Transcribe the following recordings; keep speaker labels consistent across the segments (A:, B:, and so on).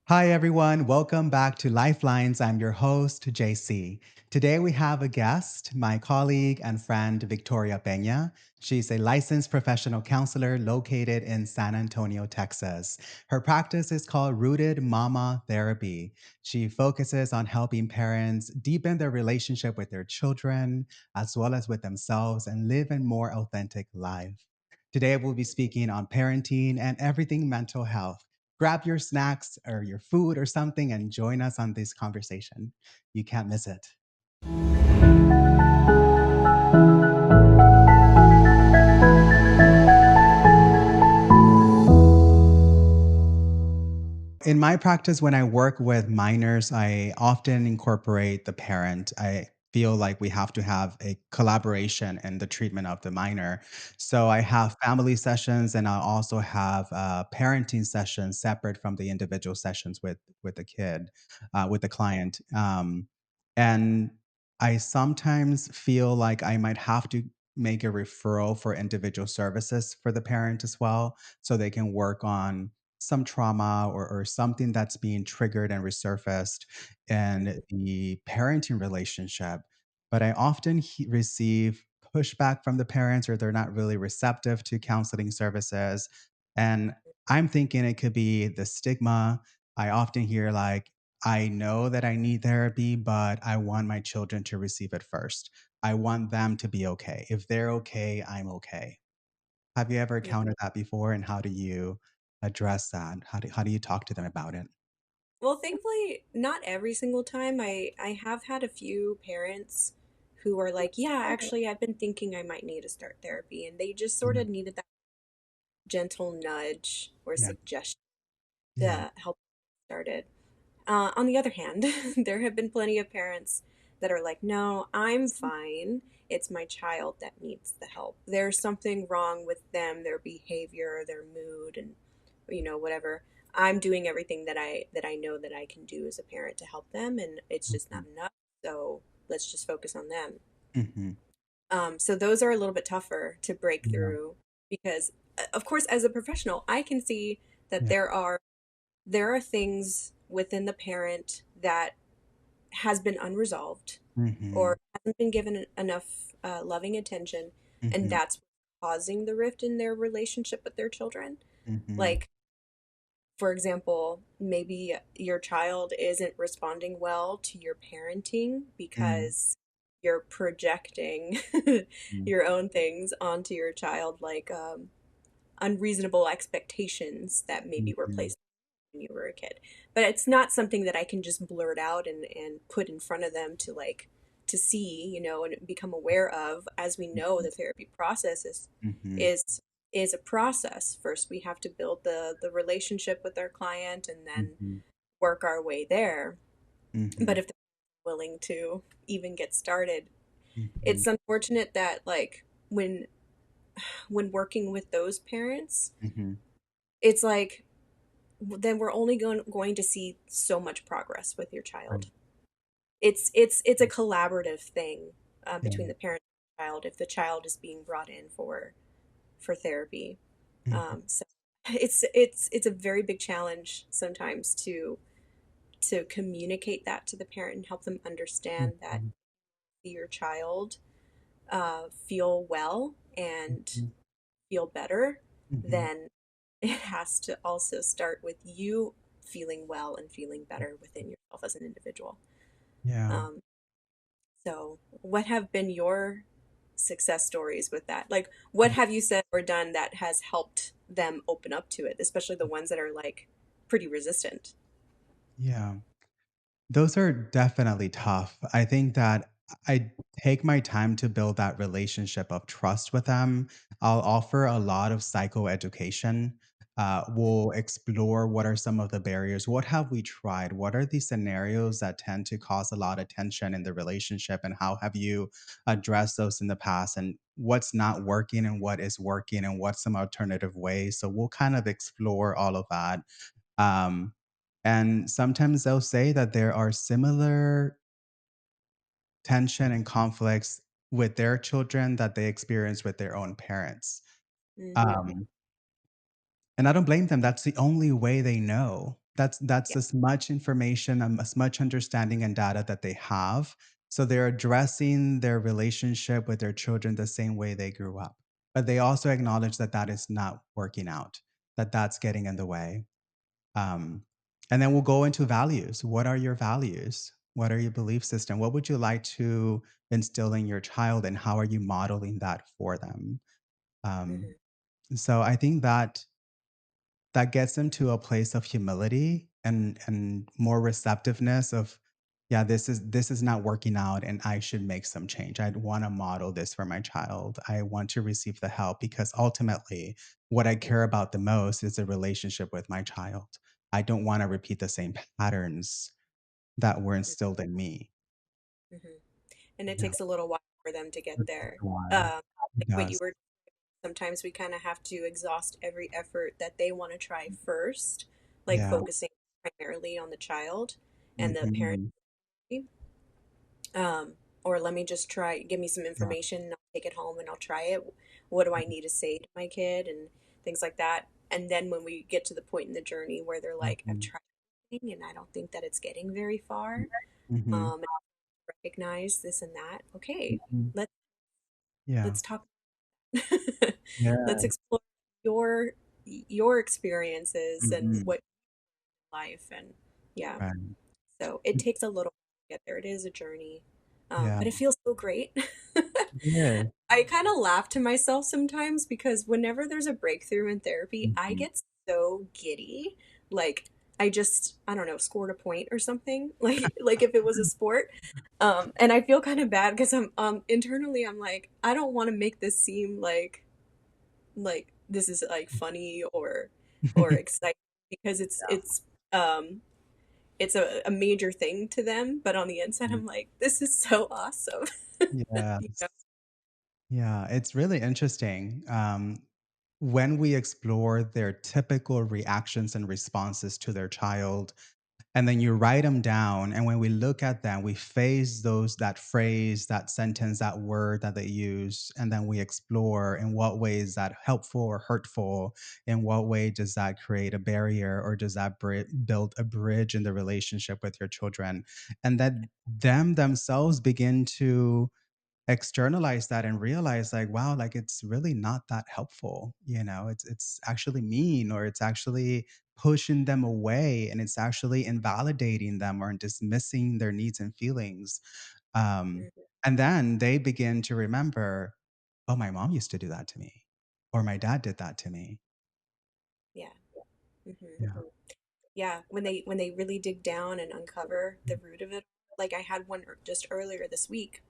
A: Hi, everyone. Welcome back to Lifelines. I'm your host, JC. Today we have a guest, my colleague and friend, Victoria Peña. She's a licensed professional counselor located in San Antonio, Texas. Her practice is called Rooted Mama Therapy. She focuses on helping parents deepen their relationship with their children, as well as with themselves, and live a more authentic life. Today we'll be speaking on parenting and everything mental health. Grab your snacks or your food or something and join us on this conversation. You can't miss it. In my practice, when I work with minors, I often incorporate the parent. I feel like we have to have a collaboration in the treatment of the minor. So I have family sessions, and I also have parenting sessions separate from the individual sessions with the kid, with the client. And I sometimes feel like I might have to make a referral for individual services for the parent as well, so they can work on some trauma or something that's being triggered and resurfaced in the parenting relationship. But I often receive pushback from the parents, or they're not really receptive to counseling services. And I'm thinking it could be the stigma. I often hear, like, I know that I need therapy, but I want my children to receive it first. I want them to be okay. If they're okay, I'm okay. Have you ever
B: Yeah.
A: encountered that before, and how do you address that? How do you talk to them about it?
B: Well, thankfully, not every single time. I have had a few parents who are like, "Yeah, actually, I've been thinking I might need to start therapy," and they just sort
A: Mhm.
B: of needed that gentle nudge or
A: Yeah,
B: suggestion
A: yeah.
B: to help get started. On the other hand, there have been plenty of parents that are like, "No, I'm fine. It's my child that needs the help. There's something wrong with them, their behavior, their mood, and whatever. I'm doing everything that I know that I can do as a parent to help them, and it's just not
A: Mhm,
B: enough. So let's just focus on them."
A: mhm.
B: So those are a little bit tougher to break
A: Yeah,
B: through because, of course, as a professional, I can see that
A: yeah.
B: there are things within the parent that has been unresolved
A: Mhm,
B: or hasn't been given enough loving attention, and
A: mhm,
B: that's causing the rift in their relationship with their children.
A: mhm,
B: Like, for example, maybe your child isn't responding well to your parenting
A: mm,
B: because you're projecting
A: mm,
B: your own things onto your child, like unreasonable expectations that maybe were
A: mhm,
B: placed when you were a kid. But it's not something that I can just blurt out and put in front of them to see, and become aware of. As we know, the therapy process
A: mhm,
B: is is a process. First, we have to build the relationship with our client and then
A: mhm,
B: work our way there. But
A: mhm,
B: if they're willing to even get started,
A: mhm,
B: it's unfortunate that like when working with those parents,
A: mhm.
B: it's like then we're only going to see so much progress with your
A: Right.
B: child. It's a collaborative thing
A: Yeah.
B: between the parent and the child if the child is being brought in for therapy.
A: Mhm,
B: So it's a very big challenge sometimes to communicate that to the parent and help them understand that
A: mhm,
B: your child feel well and
A: mhm,
B: feel better,
A: mhm.
B: then it has to also start with you feeling well and feeling better within yourself as an individual.
A: Yeah.
B: Um, so, what have been your success stories with that? Like, what have you said or done that has helped them open up to it, especially the ones that are like pretty resistant?
A: Yeah. Those are definitely tough. I think that I take my time to build that relationship of trust with them. I'll offer a lot of psychoeducation. We'll explore what are some of the barriers. What have we tried? What are the scenarios that tend to cause a lot of tension in the relationship? And how have you addressed those in the past? And what's not working and what is working and what's some alternative ways? So we'll kind of explore all of that. Um, and sometimes they'll say that there are similar tension and conflicts with their children that they experience with their own parents.
B: Mm-hmm.
A: Um, and I don't blame them. That's the only way they know. That's
B: Yeah.
A: as much information, as much understanding and data that they have. So they're addressing their relationship with their children the same way they grew up. But they also acknowledge that that is not working out, that that's getting in the way. Um, and then we'll go into values. What are your values? What are your belief system? What would you like to instill in your child, and how are you modeling that for them? Um,
B: Hmm.
A: so I think that that gets them to a place of humility and more receptiveness of, yeah, this is not working out and I should make some change. I'd want to model this for my child. I want to receive the help because ultimately what I care about the most is a relationship with my child. I don't want to repeat the same patterns that were instilled in me.
B: Hmm. And it
A: Yeah,
B: takes a little while for them to get
A: it takes
B: there.
A: a while.
B: Um,
A: It
B: like what you
A: does.
B: were, sometimes we kind of have to exhaust every effort that they want to try first, like
A: Yeah.
B: focusing primarily on the child and the parent.
A: Hmm.
B: Um, or let me just try, give me some
A: Yeah.
B: information and I'll take it home and I'll try it. What do I need to say to my kid and things like that. And then when we get to the point in the journey where they're like, I've
A: Hmm.
B: tried everything and I don't think that it's getting very far,
A: Hmm.
B: and recognize this and that. Okay,
A: Hmm.
B: let's
A: Yeah.
B: let's talk. Let's
A: Yeah.
B: explore your your experiences and
A: Hmm.
B: what life and yeah.
A: Right.
B: So it takes a little to get there. It is a journey,
A: Yeah.
B: but it feels so great.
A: Yeah.
B: I kind of laugh to myself sometimes because whenever there's a breakthrough in therapy, I
A: Mhm.
B: get so giddy. Like I just, I don't know, scored a point or something. Like if it was a sport. And I feel kind of bad because I'm internally I'm like, I don't want to make this seem like this is like funny or exciting because um it's a major thing to them, but on the inside I'm like, this is so awesome. You
A: Yes.
B: know?
A: Yeah, it's really interesting. When we explore their typical reactions and responses to their child, and then you write them down, and when we look at them, we face that phrase, that sentence, that word that they use, and then we explore in what way is that helpful or hurtful, in what way does that create a barrier, or does that build a bridge in the relationship with your children, and then them themselves begin to externalize that and realize, like, wow, like it's really not that helpful, it's actually mean, or it's actually pushing them away, and it's actually invalidating them or dismissing their needs and feelings. um
B: Mhm.
A: and then they begin to remember, oh, my mom used to do that to me, or my dad did that to me.
B: Yeah. Hmm.
A: Yeah.
B: Yeah, when they really dig down and uncover the root of it. Like I had one just earlier this week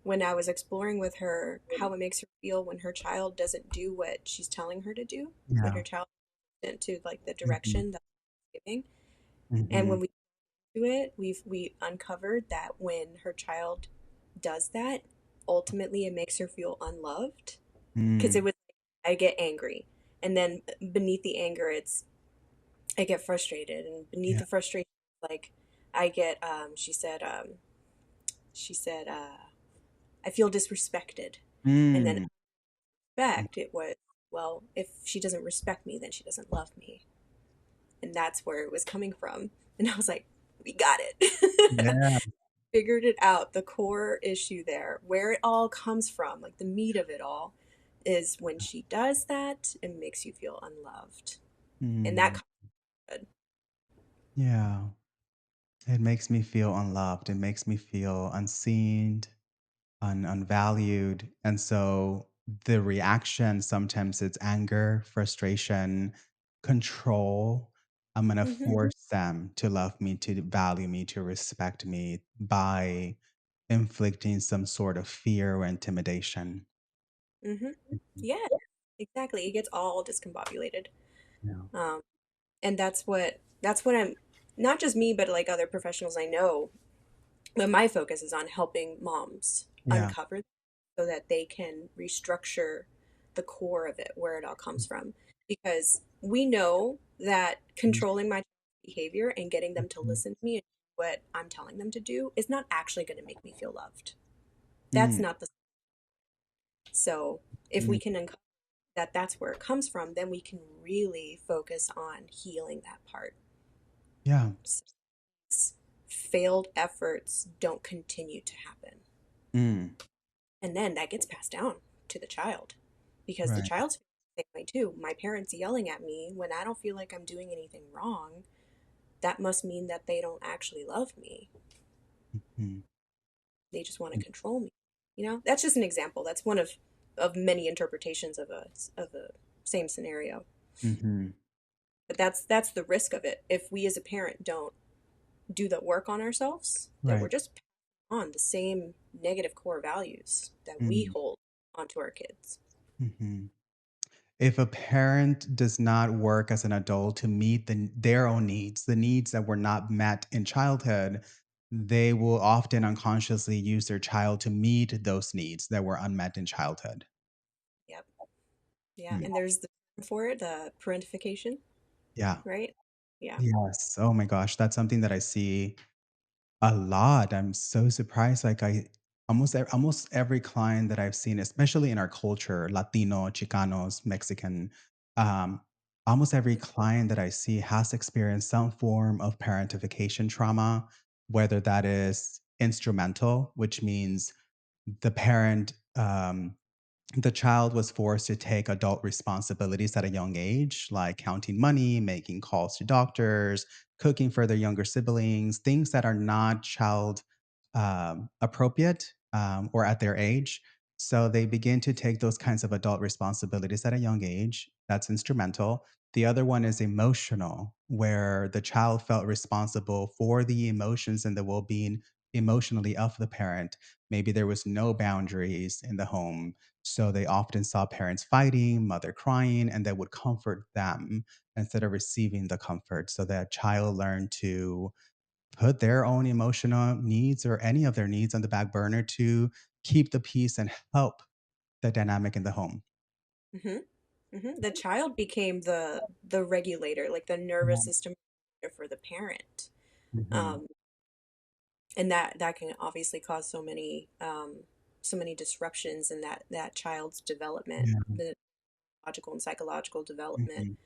B: when I was exploring with her how it makes her feel when her child doesn't do what she's telling her to do, when
A: Yeah.
B: her child isn't to like the
A: Hmm.
B: direction that she's giving. And
A: Hmm.
B: when we do it, we uncovered that when her child does that, ultimately it makes her feel unloved. Because it
A: Mm.
B: was I get angry. And then beneath the anger I get frustrated, and beneath
A: Yeah.
B: the frustration, like I get, she said, I feel disrespected. And then
A: Mm.
B: respect, it was, well, if she doesn't respect me, then she doesn't love me. And that's where it was coming from. And I was like, we got it.
A: Yeah.
B: Figured it out. The core issue there, where it all comes from, like the meat of it all, is when she does that, it makes you feel unloved. And that
A: Mm.
B: comes good.
A: Yeah. It makes me feel unloved. It makes me feel unseen, unvalued. And so the reaction sometimes it's anger, frustration, control. I'm going to
B: Hmm.
A: force them to love me, to value me, to respect me by inflicting some sort of fear or intimidation.
B: Hmm.
A: Mhm.
B: Yeah, exactly. It gets all discombobulated.
A: Yeah.
B: Um, and that's what I'm not just me, but like other professionals I know. But my focus is on helping moms
A: Yeah.
B: uncover so that they can restructure the core of it, where it all comes from. Because we know that controlling my behavior and getting them to
A: Mhm.
B: listen to me and do what I'm telling them to do is not actually going to make me feel loved. That's
A: Mm.
B: not the so if we
A: Mm.
B: can uncover that that's where it comes from, then we can really focus on healing that part.
A: Yeah.
B: S- Failed efforts don't continue to happen.
A: Mm.
B: And then that gets passed down to the child because the
A: Right.
B: child's the same way too. My parents yelling at me when I don't feel like I'm doing anything wrong, that must mean that they don't actually love me.
A: Mm.
B: They just want to control me. You know, that's just an example. That's one of many interpretations of a same scenario.
A: Mhm.
B: But that's the risk of it. If we as a parent don't do the work on ourselves, that we're
A: Right.
B: just on the same negative core values that we
A: Mm.
B: hold onto our kids.
A: Mhm. If a parent does not work as an adult to meet their own needs, the needs that were not met in childhood, they will often unconsciously use their child to meet those needs that were unmet in childhood.
B: Yep. Yeah.
A: Mm.
B: And there's the term for it, parentification,
A: Yeah.
B: right? Yeah.
A: Yes. Oh my gosh, that's something that I see a lot. I'm so surprised. Like I almost every client that I've seen, especially in our culture, Latino, Chicanos, Mexican, um, almost every client that I see has experienced some form of parentification trauma, whether that is instrumental, which means the parent the child was forced to take adult responsibilities at a young age, like counting money, making calls to doctors, cooking for their younger siblings, things that are not child appropriate or at their age. So they begin to take those kinds of adult responsibilities at a young age. That's instrumental. The other one is emotional, where the child felt responsible for the emotions and the well being emotionally of the parent. Maybe there was no boundaries in the home, so they often saw parents fighting, mother crying, and they would comfort them instead of receiving the comfort. So that child learned to put their own emotional needs or any of their needs on the back burner to keep the peace and help the dynamic in the home.
B: hmm The child became the regulator, like the nervous system for the parent.
A: Mhm.
B: Um, and that can obviously cause so many disruptions in that child's development,
A: Yeah.
B: the logical and psychological development.
A: Mhm.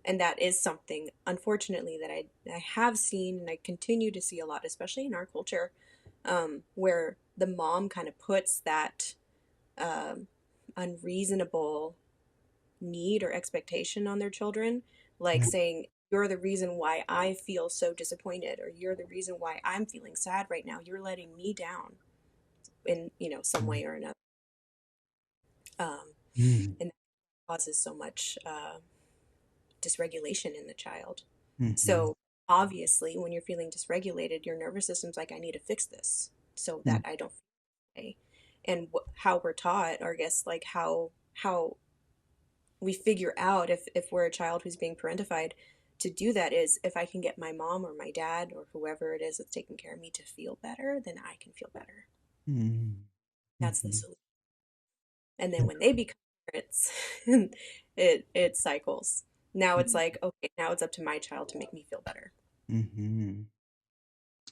B: And that is something, unfortunately, that I have seen and I continue to see a lot, especially in our culture, where the mom kind of puts that um, unreasonable need or expectation on their children, like
A: Yeah.
B: saying, "You're the reason why I feel so disappointed," or "You're the reason why I'm feeling sad right now. You're letting me down in some way or another." Um,
A: Mm.
B: and that causes so much dysregulation in the child.
A: Mhm.
B: So obviously, when you're feeling dysregulated, your nervous system's like, "I need to fix this so
A: Mm.
B: that I don't feel that way." And how we're taught, or I guess like how we figure out if we're a child who's being parentified to do that is if I can get my mom or my dad or whoever it is that's taking care of me to feel better, then I can feel better.
A: Mm.
B: That's the
A: Mhm.
B: solution. And then
A: Yeah.
B: when they become parents, it cycles. Now it's like, okay, now it's up to my child to make me feel better.
A: Mhm.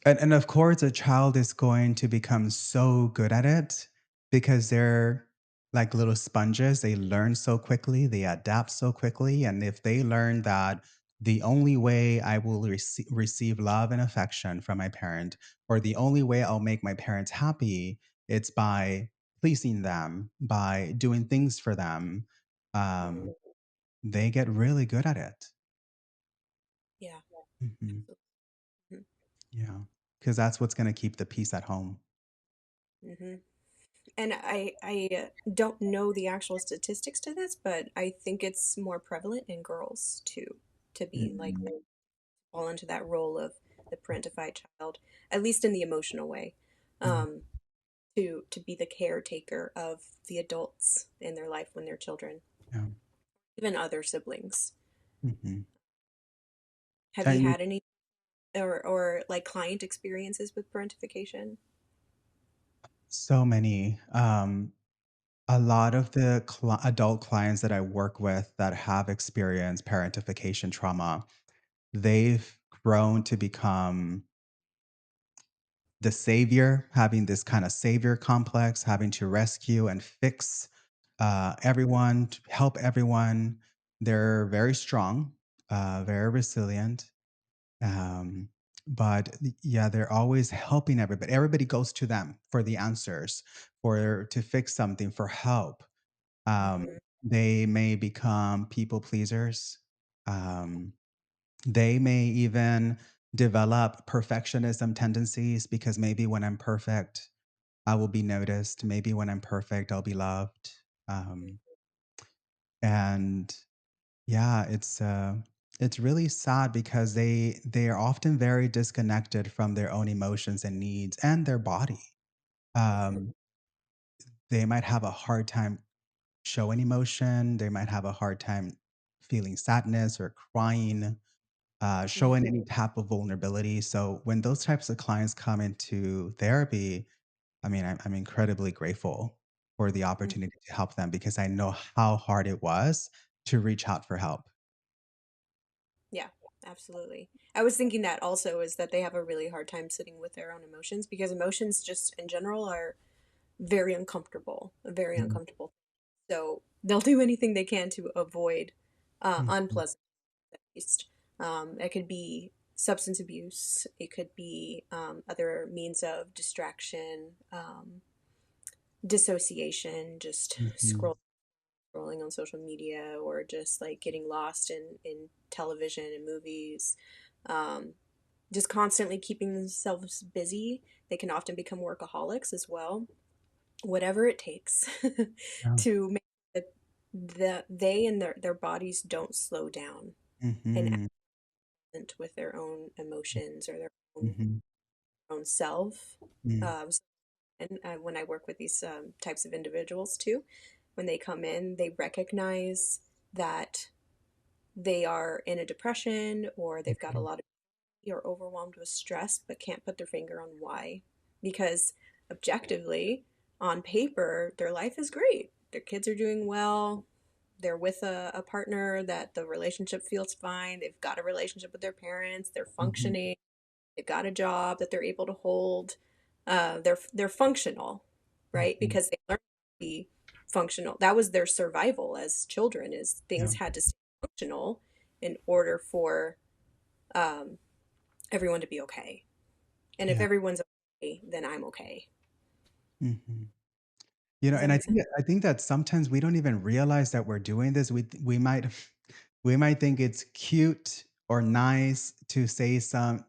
A: And of course, a child is going to become so good at it because they're like little sponges. They learn so quickly, they adapt so quickly. And if they learn that the only way I will receive love and affection from my parent, or the only way I'll make my parents happy, it's by pleasing them, by doing things for them,
B: Mhm.
A: they get really good at it.
B: Yeah,
A: Mhm.
B: absolutely.
A: Yeah. Because that's what's going to keep the peace at home.
B: hmm And I don't know the actual statistics to this, but I think it's more prevalent in girls too, to be like
A: Mhm.
B: fall into that role of the parentified child, at least in the emotional way,
A: Yeah.
B: um, to be the caretaker of the adults in their life when they're children,
A: Yeah.
B: even other siblings.
A: Mhm.
B: Have you
A: And
B: had any or like client experiences with parentification?
A: so many, a lot of the adult clients that I work with that have experienced parentification trauma, they've grown to become the savior, having this kind of savior complex, having to rescue and fix everyone, to help everyone. They're very strong, very resilient, Um, but yeah, they're always helping everybody. Everybody goes to them for the answers, for to fix something, for help. Um,
B: Mhm.
A: they may become people pleasers. Um, they may even develop perfectionism tendencies because maybe when I'm perfect, I will be noticed. Maybe when I'm perfect, I'll be loved. Um, and yeah, it's really sad because they are often very disconnected from their own emotions and needs and their body.
B: Mhm.
A: Um, they might have a hard time showing emotion. They might have a hard time feeling sadness or crying,
B: Mhm.
A: showing any type of vulnerability. So when those types of clients come into therapy, I mean, I'm incredibly grateful for the
B: Mhm.
A: opportunity to help them because I know how hard it was to reach out for help.
B: Yeah, absolutely. I was thinking that also is that they have a really hard time sitting with their own emotions because emotions just in general are very uncomfortable, very
A: Mhm,
B: uncomfortable. So they'll do anything they can to avoid
A: mhm,
B: unpleasant at least. It could be substance abuse. It could be other means of distraction, dissociation, just
A: mhm,
B: scrolling on social media, or just like getting lost in television and movies. Um, just constantly keeping themselves busy. They can often become workaholics as well. Whatever it takes
A: yeah,
B: to make that they and their bodies don't slow down and
A: mhm,
B: act with their own emotions or their
A: mhm,
B: own self.
A: mm,
B: So, and when I work with these types of individuals too, when they come in, they recognize that they are in a depression or they've got a
A: mhm,
B: lot of or overwhelmed with stress, but can't put their finger on why. Because objectively, on paper, their life is great. Their kids are doing well. They're with a partner that the relationship feels fine. They've got a relationship with their parents. They're
A: mhm,
B: functioning. They've got a job that they're able to hold. They're functional, right?
A: mhm,
B: Because they learned to be functional. That was their survival as children. Is
A: yeah,
B: things had to stay functional in order for um, everyone to be okay. And if
A: yeah,
B: everyone's okay, then I'm okay.
A: mhm. You know,
B: Does that
A: and
B: make sense?
A: I think that sometimes we don't even realize that we're doing this. We might we might think it's cute or nice to say some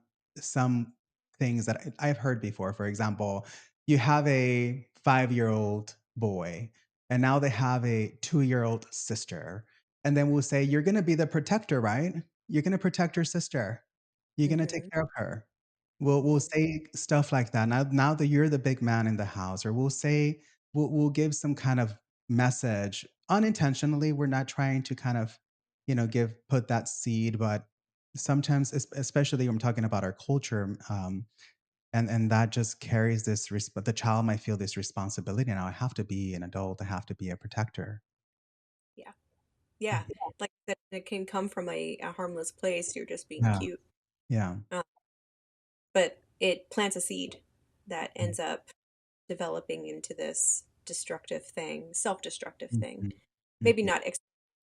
A: things that I've heard before. For example, you have a 5-year-old boy, and now they have a 2-year-old sister, and then we'll say, "You're gonna be the protector, right? You're gonna protect your sister. You're gonna take
B: Mm-hmm.
A: care of her." We'll say stuff like that. Now that you're the big man in the house, or we'll give some kind of message unintentionally. We're not trying to kind of, give put that seed, but sometimes, especially when I'm talking about our culture, and that just carries this. The child might feel this responsibility. Now I have to be an adult. I have to be a protector.
B: Yeah. Yeah. Like that it can come from a harmless place. You're just being
A: Yeah,
B: cute.
A: yeah,
B: Uh, but it plants a seed that ends up developing into this destructive thing, self-destructive thing.
A: mhm,
B: Maybe
A: mhm,
B: not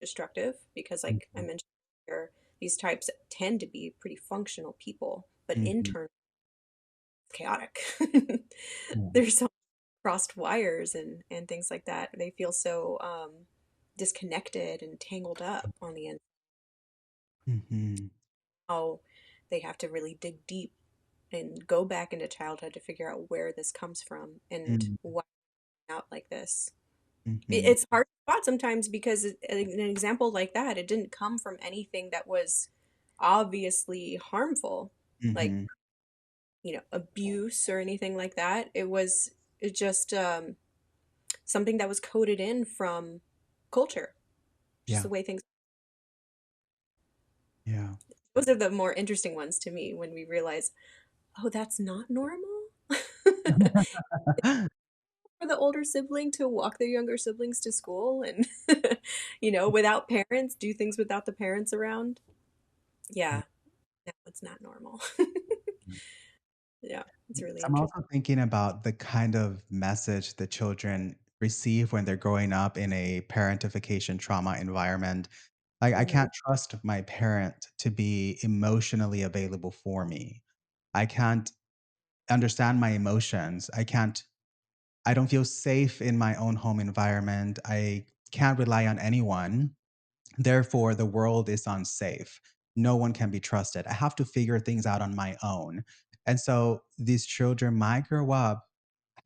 B: destructive because like I
A: mhm,
B: mentioned earlier, these types tend to be pretty functional people, but
A: mhm,
B: internally chaotic.
A: yeah,
B: There's so crossed wires and things like that. They feel so disconnected and tangled up on the end.
A: mhm,
B: How they have to really dig deep and go back into childhood to figure out where this comes from and
A: mhm,
B: why I'm out like this.
A: mhm,
B: It's hard to spot sometimes because an example like that, it didn't come from anything that was obviously harmful, like
A: mhm,
B: abuse or anything like that. It just something that was coded in from culture, just
A: yeah,
B: the way things.
A: yeah.
B: Those are the more interesting ones to me when we realize, oh, that's not normal. For the older sibling to walk their younger siblings to school and without parents, do things without the parents around.
A: Yeah.
B: Yeah, no, it's not normal. Yeah, it's really
A: I'm
B: interesting.
A: also thinking about the kind of message the children receive when they're growing up in a parentification trauma environment. I
B: Hmm.
A: can't trust my parent to be emotionally available for me. I can't understand my emotions. I don't feel safe in my own home environment. I can't rely on anyone. Therefore, the world is unsafe. No one can be trusted. I have to figure things out on my own. And so these children might grow up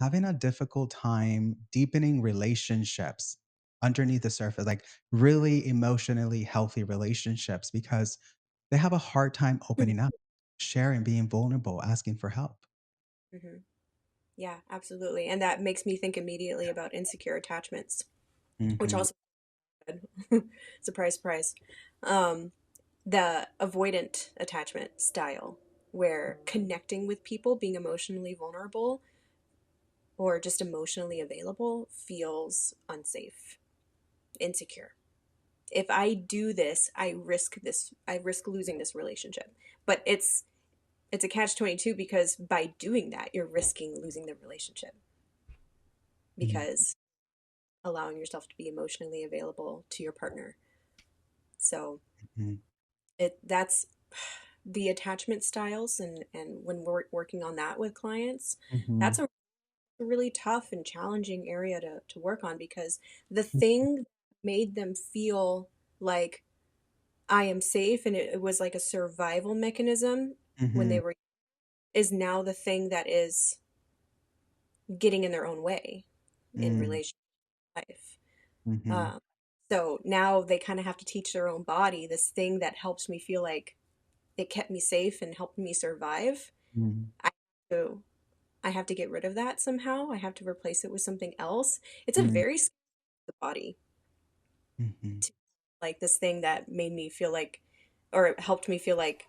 A: having a difficult time deepening relationships underneath the surface, like really emotionally healthy relationships, because they have a hard time opening up, sharing, being vulnerable, asking for help.
B: Hmm. Yeah, absolutely. And that makes me think immediately about insecure attachments, which
A: Mhm,
B: also surprise, surprise. Um, the avoidant attachment style, where connecting with people, being emotionally vulnerable or just emotionally available, feels unsafe, insecure. If I do this, I risk losing this relationship. But it's a catch 22 because by doing that, you're risking losing the relationship
A: mhm,
B: because allowing yourself to be emotionally available to your partner. So
A: mhm,
B: it that's the attachment styles, and when we're working on that with clients, that's
A: mhm,
B: a really tough and challenging area to work on because the thing that made them feel like I am safe and it was like a survival mechanism when they
A: mhm,
B: were is now the thing that is getting in their own way in
A: mm,
B: relation life.
A: mhm,
B: Um, so now they kind of have to teach their own body this thing that helps me feel like it kept me safe and helped me survive.
A: mhm,
B: I have to, I have to get rid of that somehow. I have to replace it with something else. It's a
A: mm,
B: very scary the body
A: mhm,
B: to like this thing that made me feel like, or it helped me feel like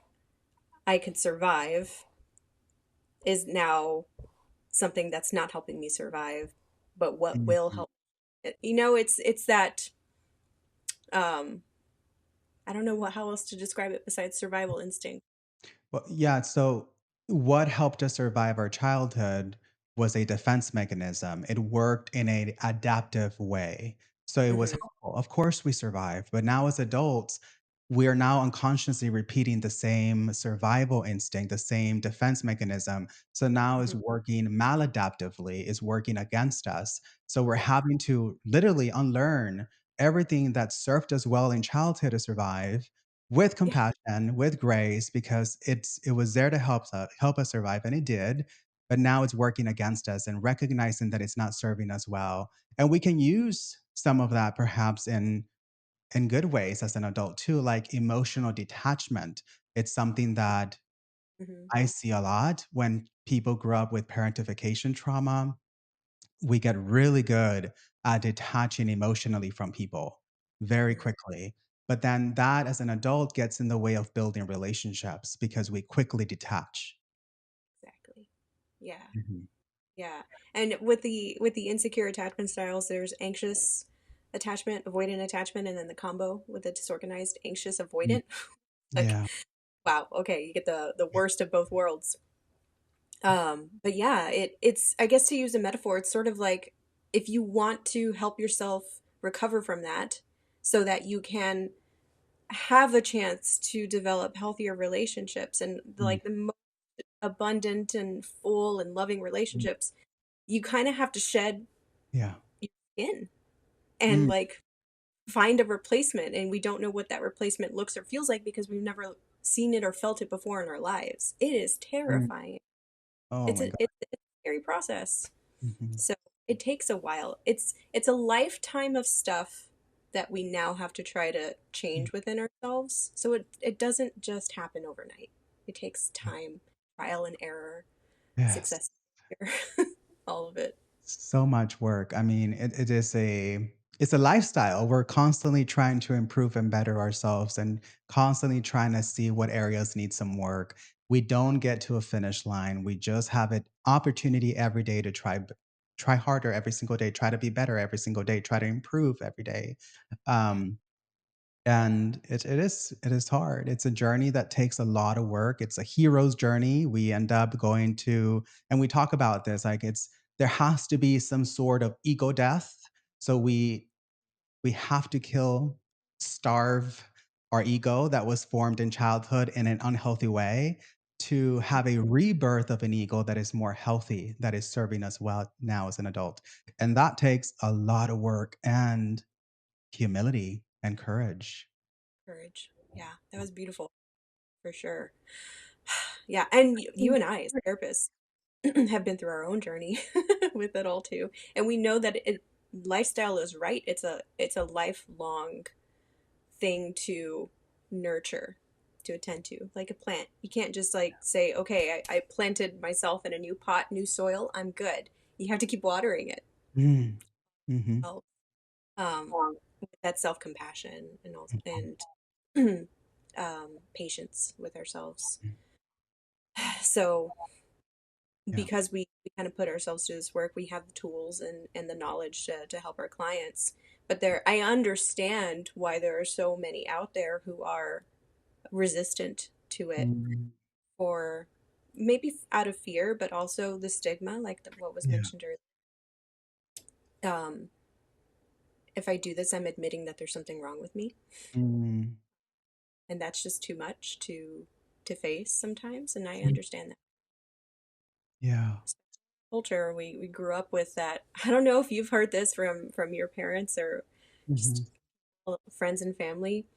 B: I could survive is now something that's not helping me survive, but what will
A: mhm.
B: help it. You know, it's that um I don't know what how else to describe it besides survival instinct.
A: Well, yeah. So, what helped us survive our childhood was a defense mechanism. It worked in an adaptive way. So, it was
B: Hmm.
A: helpful. Of course, we survived. But now, as adults, we are now unconsciously repeating the same survival instinct, the same defense mechanism. So, now is
B: Hmm.
A: working maladaptively, is working against us. So, we're having to literally unlearn everything that served us well in childhood to survive with
B: Yeah.
A: compassion, with grace, because it was there to help us survive, and it did. But now it's working against us, and recognizing that it's not serving us well, and we can use some of that perhaps in good ways as an adult too, like emotional detachment. It's something that
B: Hmm.
A: I see a lot when people grow up with parentification trauma. We get really good at detaching emotionally from people very
B: Hmm.
A: quickly. But then that as an adult gets in the way of building relationships because we quickly detach.
B: Exactly. Yeah.
A: Mhm.
B: Yeah. And with the insecure attachment styles, there's anxious attachment, avoidant attachment, and then the combo with the disorganized anxious
A: Mm.
B: avoidant. Like,
A: Yeah.
B: wow, okay, you get the worst of both worlds. But yeah, it's I guess to use a metaphor, it's sort of like if you want to help yourself recover from that so that you can have a chance to develop healthier relationships and
A: Mm.
B: like the most abundant and full and loving
A: Mm.
B: relationships, you kind of have to shed
A: Yeah.
B: your skin and
A: Mm.
B: like find a replacement. And we don't know what that replacement looks or feels like because we've never seen it or felt it before in our lives. It is
A: Mm.
B: terrifying.
A: Oh
B: It's
A: my
B: a
A: god.
B: it's a scary process.
A: Mhm.
B: So it takes a while. It's a lifetime of stuff that we now have to try to
A: Mm.
B: change within ourselves. So it doesn't just happen overnight. It takes time, trial and error,
A: Yes.
B: success, all of it.
A: So much work. I mean, it is it's a lifestyle. We're constantly trying to improve and better ourselves, and constantly trying to see what areas need some work. We don't get to a finish line. We just have an opportunity every day to try harder every single day, try to be better every single day, try to improve every day.
B: Yeah.
A: Um, and it is hard. It's a journey that takes a lot of work. It's a hero's journey. We end up going to, and we talk about this, like there has to be some sort of ego death. So we have to kill, starve. our ego that was formed in childhood in an unhealthy way to have a rebirth of an ego that is more healthy, that is serving us well now as an adult. And that takes a lot of work and humility and courage.
B: Courage. Yeah, that was beautiful for sure. Yeah, and you and I as therapists have been through our own journey with it all too. And we know that lifestyle is right. It's a lifelong thing to nurture, to attend to, like a plant. You can't just like say, okay, I planted myself in a new pot, new soil, I'm good. You have to keep watering it.
A: Mm. Mhm.
B: Help. Um, with that self compassion and all,
A: Mhm.
B: and patience with ourselves. So
A: Yeah.
B: because we kind of put ourselves to this work, we have the tools and the knowledge to help our clients. But I understand why there are so many out there who are resistant to it
A: Mm.
B: for maybe out of fear, but also the stigma, like what was
A: Yeah.
B: mentioned earlier. Um, if I do this, I'm admitting that there's something wrong with me,
A: Mm.
B: and that's just too much to face sometimes. And I understand that.
A: Yeah.
B: Culture we grew up with that. I don't know if you've heard this from your parents or
A: Mhm.
B: just friends and family.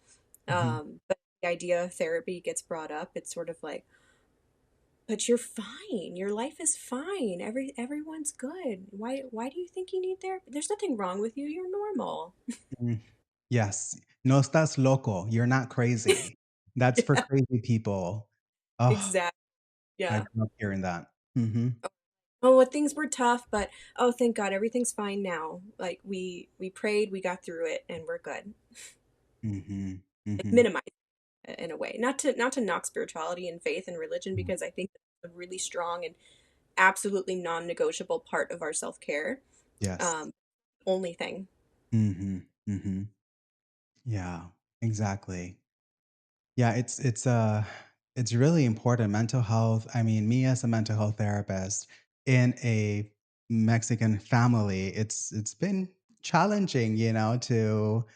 A: Mhm.
B: But the idea of therapy gets brought up. It's sort of like, but you're fine. Your life is fine. Everyone's good. Why do you think you need therapy? There's nothing wrong with you. You're normal.
A: Mm. Yes. No estás loco. You're not crazy. That's for
B: Yeah,
A: crazy people. Oh,
B: exactly.
A: I
B: Yeah.
A: grew up hearing that. Mhm.
B: Oh, well, things were tough, but oh, thank God, everything's fine now. Like we prayed, we got through it, and we're good.
A: Mhm.
B: Like
A: Mhm.
B: minimize in a way, not to knock spirituality and faith and religion
A: Mm.
B: because I think that's a really strong and absolutely non-negotiable part of our self-care.
A: Yes.
B: Only thing.
A: Mhm. Mhm. Yeah. Exactly. Yeah, it's really important. Mental health, I mean, me as a mental health therapist in a Mexican family, it's been challenging, to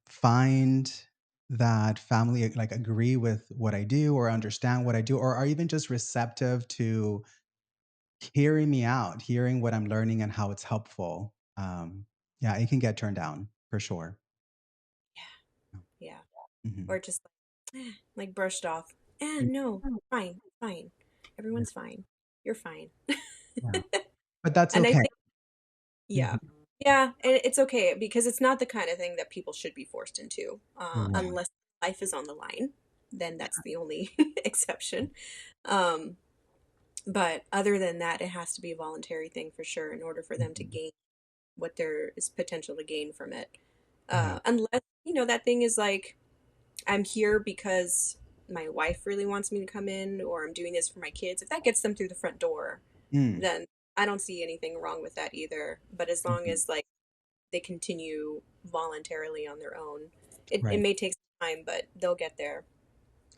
A: find that family like agree with what I do or understand what I do or are even just receptive to hearing me out, hearing what I'm learning and how it's helpful. Yeah, it can get turned down for sure.
B: Yeah, yeah.
A: Mhm.
B: Or just like brushed off. No, fine, fine.
A: Yeah,
B: Everyone's fine. You're fine.
A: yeah. But that's
B: And I
A: okay.
B: think, yeah,
A: Mhm.
B: yeah, and it's okay because it's not the kind of thing that people should be forced into,
A: Correct.
B: unless life is on the line. Then that's the only exception. Um, but other than that, it has to be a voluntary thing for sure in order for them to
A: Mhm.
B: gain what there is potential to gain from it.
A: Yeah.
B: Unless, that thing is like, I'm here because my wife really wants me to come in, or I'm doing this for my kids. If that gets them through the front door,
A: Mm.
B: then I don't see anything wrong with that either. But as long
A: Mhm.
B: as like they continue voluntarily on their own, it
A: Right.
B: may take some time, but they'll get there.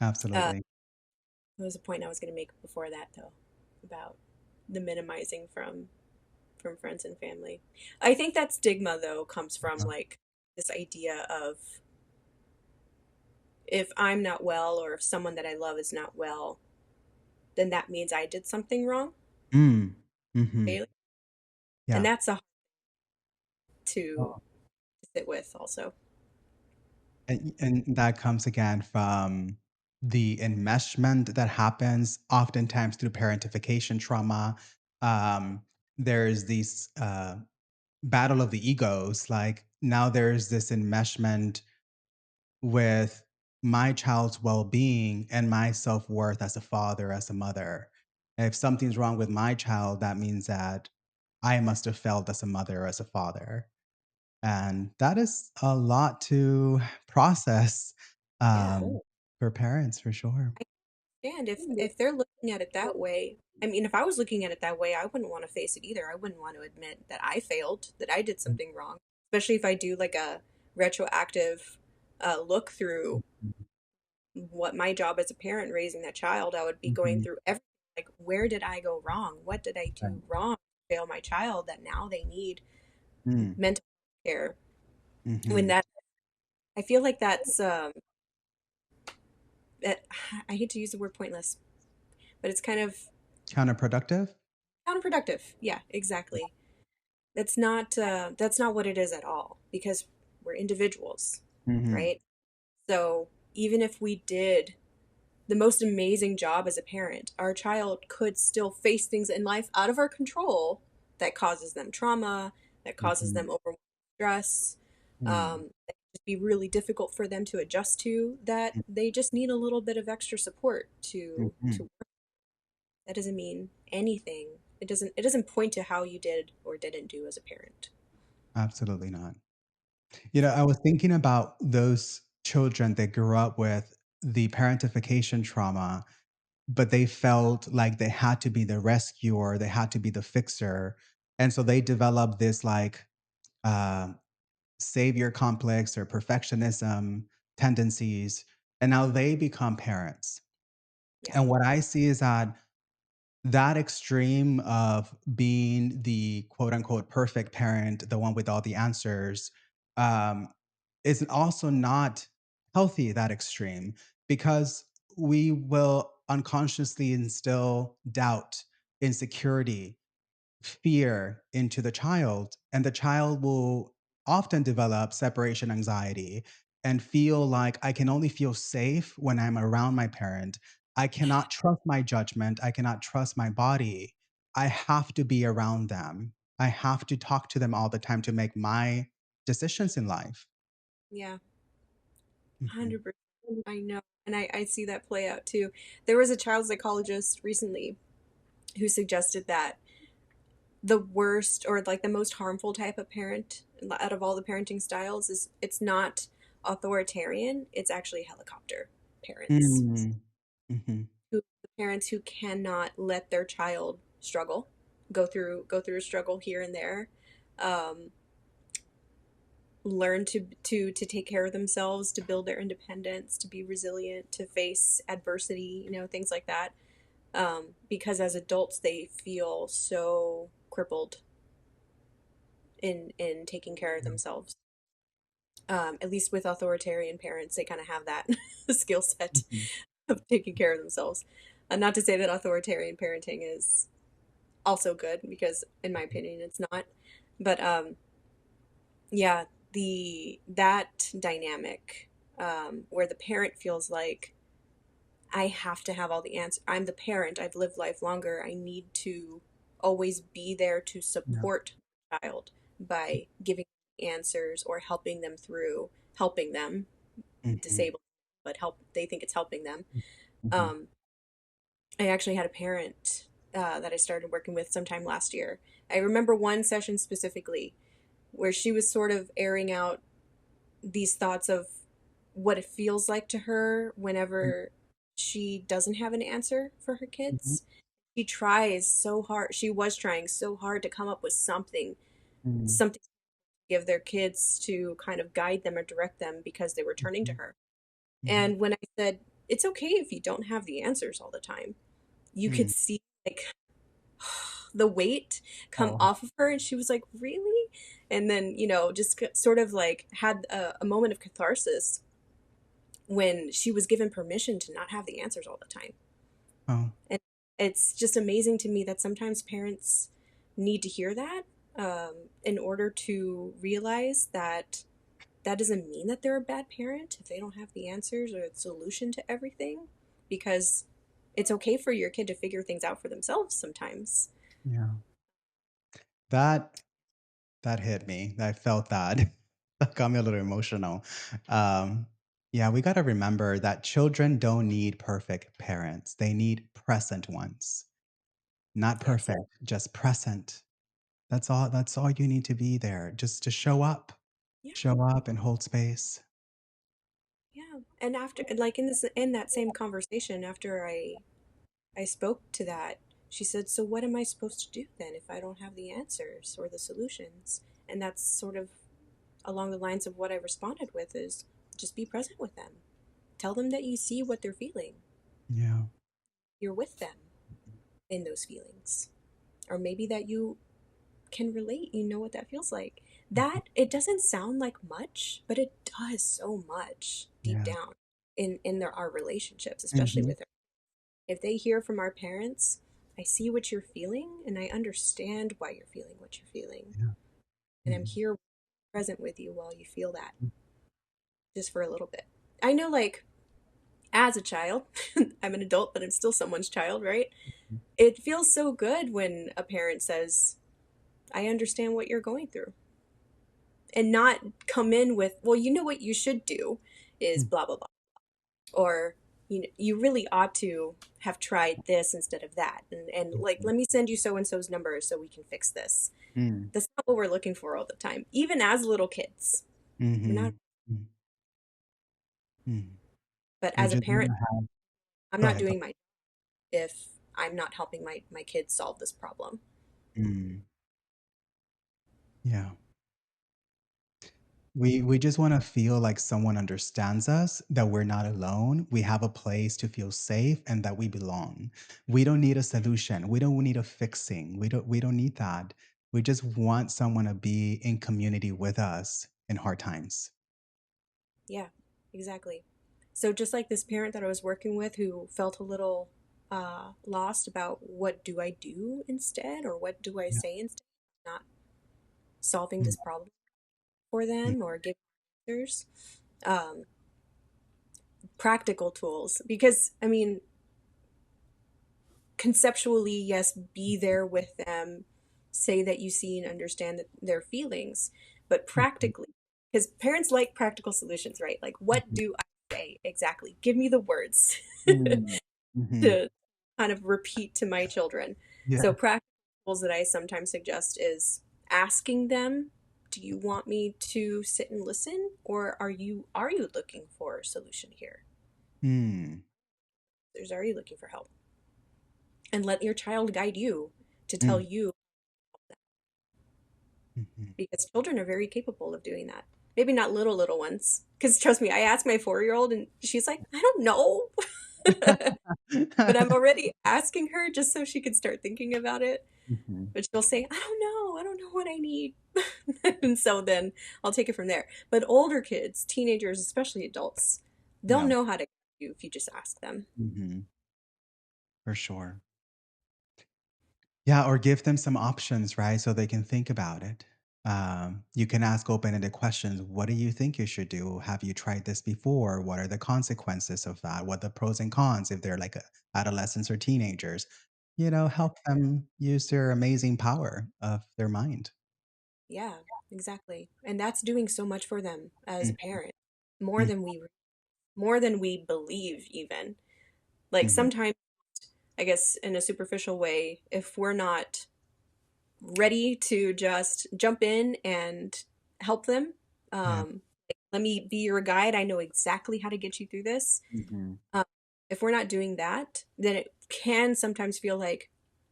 B: Uh,
A: Absolutely.
B: there was a point I was going to make before that though, about the minimizing from friends and family. I think that stigma though comes from
A: Uh-huh.
B: like this idea of if I'm not well or if someone that I love is not well, then that means I did something wrong.
A: Mm. Mhm.
B: Right? And
A: Yeah.
B: that's a hard to
A: Oh.
B: sit with also.
A: And that comes again from the enmeshment that happens oftentimes through parentification trauma. Um, there's these battle of the egos. Like now there's this enmeshment with my child's well-being and my self-worth as a father, as a mother. If something's wrong with my child, that means that I must have failed as a mother or as a father. And that is a lot to process,
B: Yeah.
A: for parents for sure.
B: I understand if they're looking at it that way. I mean, if I was looking at it that way, I wouldn't want to face it either. I wouldn't want to admit that I failed, that I did something wrong, especially if I do like a retroactive look through what my job as a parent raising that child. I would be going
A: Mhm.
B: through everything like, where did I go wrong? What did I
A: Right.
B: do wrong to fail my child that now they need
A: Mm.
B: mental care? When
A: Mhm.
B: that I feel like that's that, I hate to use the word pointless, but it's kind of
A: Counterproductive?
B: counterproductive. Yeah, exactly. That's not what it is at all because we're individuals,
A: Mhm.
B: right? So even if we did the most amazing job as a parent, our child could still face things in life out of our control that causes them trauma, that causes
A: Mhm.
B: them overwhelming stress,
A: Mm.
B: that could be really difficult for them to adjust to, that they just need a little bit of extra support to
A: Mhm.
B: work. That doesn't mean anything. It doesn't point to how you did or didn't do as a parent.
A: Absolutely not. I was thinking about those children that grew up with the parentification trauma, but they felt like they had to be the rescuer, they had to be the fixer. And so they developed this like uh, savior complex or perfectionism tendencies. And now they become parents.
B: Yeah.
A: And what I see is that extreme of being the quote unquote perfect parent, the one with all the answers, um, is also not healthy, that extreme, because we will unconsciously instill doubt, insecurity, fear into the child, and the child will often develop separation anxiety and feel like I can only feel safe when I'm around my parent. I cannot trust my judgment. I cannot trust my body. I have to be around them. I have to talk to them all the time to make my decisions in life.
B: Yeah.
A: Mhm.
B: 100%. I know. And I see that play out too. There was a child psychologist recently who suggested that the worst or like the most harmful type of parent out of all the parenting styles is it's not authoritarian, it's actually helicopter parents.
A: Mm. Mhm.
B: The parents who cannot let their child struggle, go through a struggle here and there. Um, Learn to take care of themselves, to build their independence, to be resilient, to face adversity, things like that. Because as adults, they feel so crippled in taking care of themselves. At least with authoritarian parents, they kind of have that skill set
A: Mhm.
B: of taking care of themselves. Not to say that authoritarian parenting is also good, because in my opinion, it's not. But yeah, the that dynamic where the parent feels like I have to have all the answers. I'm the parent. I've lived life longer. I need to always be there to
A: Yeah.
B: support the child by giving answers or helping them through helping them
A: Mhm.
B: disable, but help. They think it's helping them.
A: Mhm.
B: Um, I actually had a parent that I started working with sometime last year. I remember one session specifically where she was sort of airing out these thoughts of what it feels like to her whenever she doesn't have an answer for her
A: Mhm.
B: kids. She tries so hard. She was trying so hard to come up with
A: Mhm.
B: something to give their kids to kind of guide them or direct them because they were turning to
A: Mhm.
B: her.
A: Mhm.
B: And when I said, it's okay if you don't have the answers all the time, you could
A: Mm.
B: see like the weight come
A: Oh.
B: off of her. And she was like, really? And then, just sort of like had a moment of catharsis when she was given permission to not have the answers all the time.
A: Oh.
B: And it's just amazing to me that sometimes parents need to hear that in order to realize that that doesn't mean that they're a bad parent if they don't have the answers or the solution to everything, because it's okay for your kid to figure things out for themselves sometimes.
A: Yeah. That that hit me. I felt that. That got me a little emotional. Um, yeah, we gotta remember that children don't need perfect parents. They need present ones. Not
B: Yes.
A: perfect, just present. That's all you need to be there, just to show up.
B: Yeah.
A: Show up and hold space.
B: Yeah. And after, like in that same conversation, after I spoke to that, she said, so what am I supposed to do then if I don't have the answers or the solutions? And that's sort of along the lines of what I responded with is just be present with them. Tell them that you see what they're feeling.
A: Yeah.
B: You're with them in those feelings. Or maybe that you can relate, you know what that feels like. That it doesn't sound like much, but it does so much deep
A: Yeah.
B: down in our relationships, especially
A: Mhm.
B: with our, if they hear from our parents, I see what you're feeling and I understand why you're feeling what you're feeling.
A: Yeah.
B: And I'm
A: Mhm.
B: here present with you while you feel that just for a little bit. I know, like, as a child, I'm an adult, but I'm still someone's child, right?
A: Mhm.
B: It feels so good when a parent says, I understand what you're going through, and not come in with, well, you know what you should do is
A: Mm.
B: blah, blah, blah. Or, you know, you really ought to have tried this instead of that. And like,
A: Mhm.
B: let me send you so and so's number so we can fix this.
A: Mm.
B: That's not what we're looking for all the time, even as little kids. We're not,
A: Mhm. Mm. Mm.
B: but
A: We
B: as a
A: just
B: parent,
A: wanna have
B: I'm
A: Go
B: not
A: ahead, go
B: doing my if I'm not helping my kids solve this problem.
A: Mm. Yeah. We just wanna feel like someone understands us, that we're not alone, we have a place to feel safe, and that we belong. We don't need a solution, we don't need a fixing, we don't need that. We just want someone to be in community with us in hard times.
B: Yeah, exactly. So just like this parent that I was working with who felt a little lost about what do I do instead, or what do I
A: Yeah.
B: say instead, not solving
A: Mm.
B: this problem for
A: Mm.
B: them or giving answers. Um, Practical tools, because I mean, conceptually, yes, be there with them, say that you see and understand that their feelings, but
A: Mhm.
B: practically, because parents like practical solutions, right? Like, what
A: Mhm.
B: do I say exactly? Give me the words
A: Mm. Mhm.
B: to kind of repeat to my children. So,
A: Yeah.
B: practical tools that I sometimes suggest is asking them, do you want me to sit and listen, or are you looking for a solution here?
A: Mm.
B: Are you looking for help? And let your child guide you to tell
A: Mm.
B: you,
A: Mhm.
B: because children are very capable of doing that. Maybe not little ones, because trust me, I asked my 4-year-old and she's like, I don't know. But I'm already asking her just so she could start thinking about it.
A: Mhm.
B: But she'll say, I don't know what I need. And so then I'll take it from there. But older kids, teenagers, especially adults, they'll
A: Yeah.
B: know how to guide you if you just ask them.
A: Mhm. For sure. Yeah, or give them some options, right? So they can think about it. You can ask open-ended questions. What do you think you should do? Have you tried this before? What are the consequences of that? What the pros and cons if they're like adolescents or teenagers? Help them use their amazing power of their mind.
B: Yeah, exactly. And that's doing so much for them as a
A: Mm.
B: parent, more
A: Mm.
B: than we believe even. Like
A: Mhm.
B: sometimes, I guess in a superficial way, if we're not ready to just jump in and help them,
A: Yeah.
B: let me be your guide. I know exactly how to get you through this.
A: Mhm.
B: Um, if we're not doing that, then it can sometimes feel like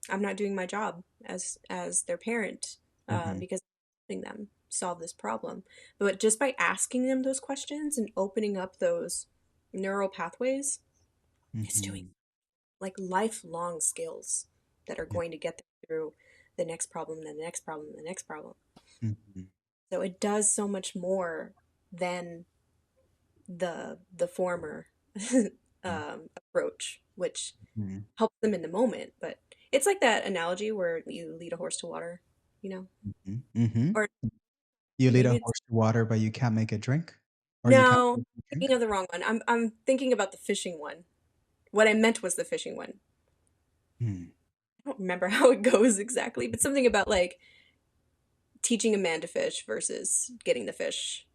B: I'm not doing my job as their parent,
A: Mhm.
B: because I'm helping them solve this problem. But just by asking them those questions and opening up those neural pathways, it's doing
A: Mhm.
B: like lifelong skills that are
A: Yeah.
B: going to get them through the next problem, then the next problem, the next problem.
A: Mhm.
B: So it does so much more than the former approach, which
A: Mhm.
B: helps them in the moment. But it's like that analogy where you lead a horse to water, you know,
A: Mhm. Mhm.
B: or
A: You lead a
B: maybe it's
A: horse to water, but you can't make it drink? Or you can't
B: no,
A: make it drink?
B: thinking of the wrong one. I'm thinking about the fishing one. What I meant was the fishing one.
A: Hmm.
B: I don't remember how it goes exactly, but something about like teaching a man to fish versus getting the fish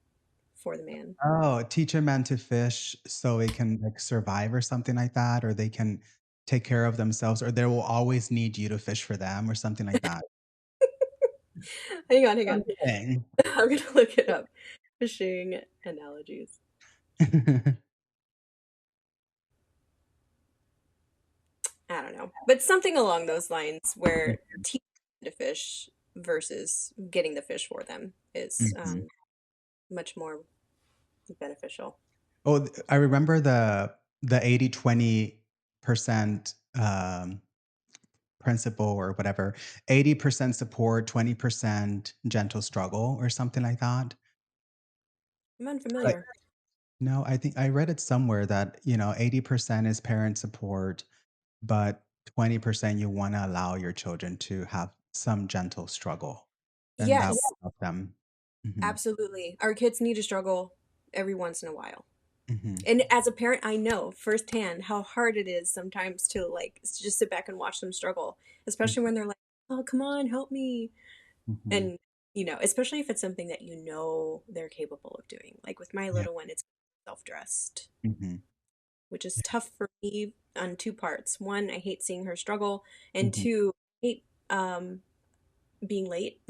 B: for the man.
A: Oh, teach a man to fish so it can, like, survive or something like that, or they can take care of themselves, or they will always need you to fish for them or something like that.
B: Hang on.
A: Something.
B: I'm gonna look it up. Fishing analogies. I don't know, but something along those lines where teaching to fish versus getting the fish for them is
A: Mhm.
B: much more beneficial.
A: Oh, I remember the 80-20%, principle or whatever, 80% support, 20% gentle struggle or something like that.
B: I'm
A: But
B: unfamiliar.
A: no, I think I read it somewhere that, 80% is parent support, but 20% you want to allow your children to have some gentle struggle, and that
B: Yes,
A: will help them. Mhm,
B: absolutely. Our kids need to struggle every once in a while.
A: mhm,
B: And as a parent, I know firsthand how hard it is sometimes to like just sit back and watch them struggle,
A: mm,
B: especially when they're like, "Oh, come on, help me."
A: mhm.
B: And especially if it's something that they're capable of doing. Like with my
A: Yeah,
B: little one, it's self-dressed,
A: mhm,
B: which is tough for me on two parts. One, I hate seeing her struggle, and
A: mhm,
B: two, I hate being late.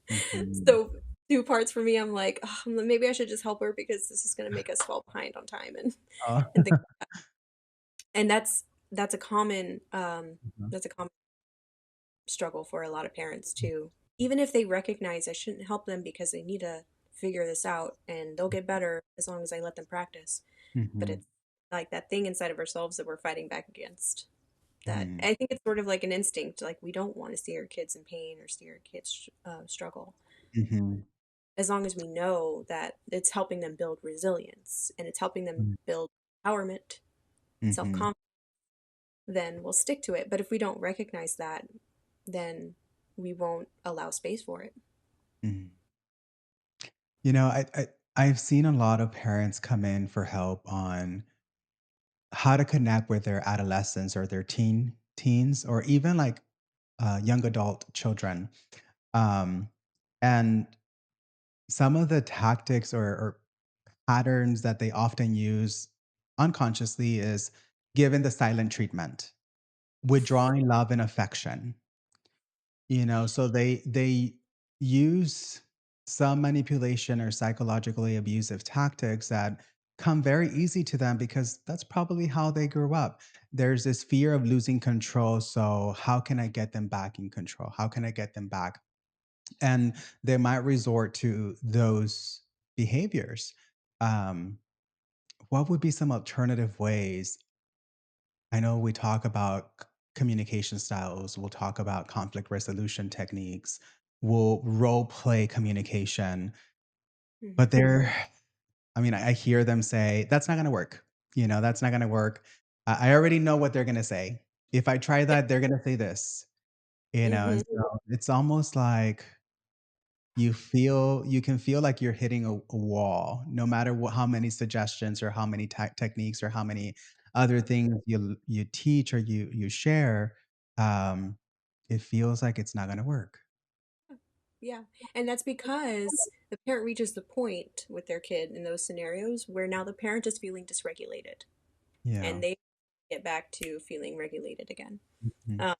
A: mhm.
B: So two parts for me, I'm like, oh, maybe I should just help her because this is going to make us fall behind on time
A: Oh.
B: and things. And that's a common
A: Mhm,
B: that's a common struggle for a lot of parents too. Even if they recognize I shouldn't help them because they need to figure this out and they'll get better as long as I let them practice. But
A: mhm,
B: it's like that thing inside of ourselves that we're fighting back against. That
A: mhm,
B: I think it's sort of like an instinct. Like we don't want to see our kids in pain or see our kids struggle.
A: mhm,
B: As long as we know that it's helping them build resilience and it's helping them
A: mhm,
B: build empowerment, self
A: mhm,
B: confidence, then we'll stick to it. But if we don't recognize that, then we won't allow space for it.
A: mhm. I've seen a lot of parents come in for help on how to connect with their adolescents or their teens or even like young adult children. Um, and some of the tactics or patterns that they often use unconsciously is given the silent treatment, withdrawing love and affection. So they use some manipulation or psychologically abusive tactics that come very easy to them because that's probably how they grew up. There's this fear of losing control, so how can I get them back in control? How can I get them back? And they might resort to those behaviors. Um, what would be some alternative ways? I know we talk about communication styles, we'll talk about conflict resolution techniques, we'll role play communication, but
B: Hmm.
A: I hear them say, that's not going to work. That's not going to work. I already know what they're going to say. If I try
B: Yeah.
A: that, they're going to say this, and
B: Hmm.
A: so it's almost like you can feel like you're hitting a wall no matter how many suggestions or how many techniques or how many other things you teach or you share. um it feels like it's not going to work.
B: Yeah. And that's because the parent reaches the point with their kid in those scenarios where now the parent is feeling dysregulated
A: Yeah.
B: and they get back to feeling regulated again.
A: Mhm.
B: Um,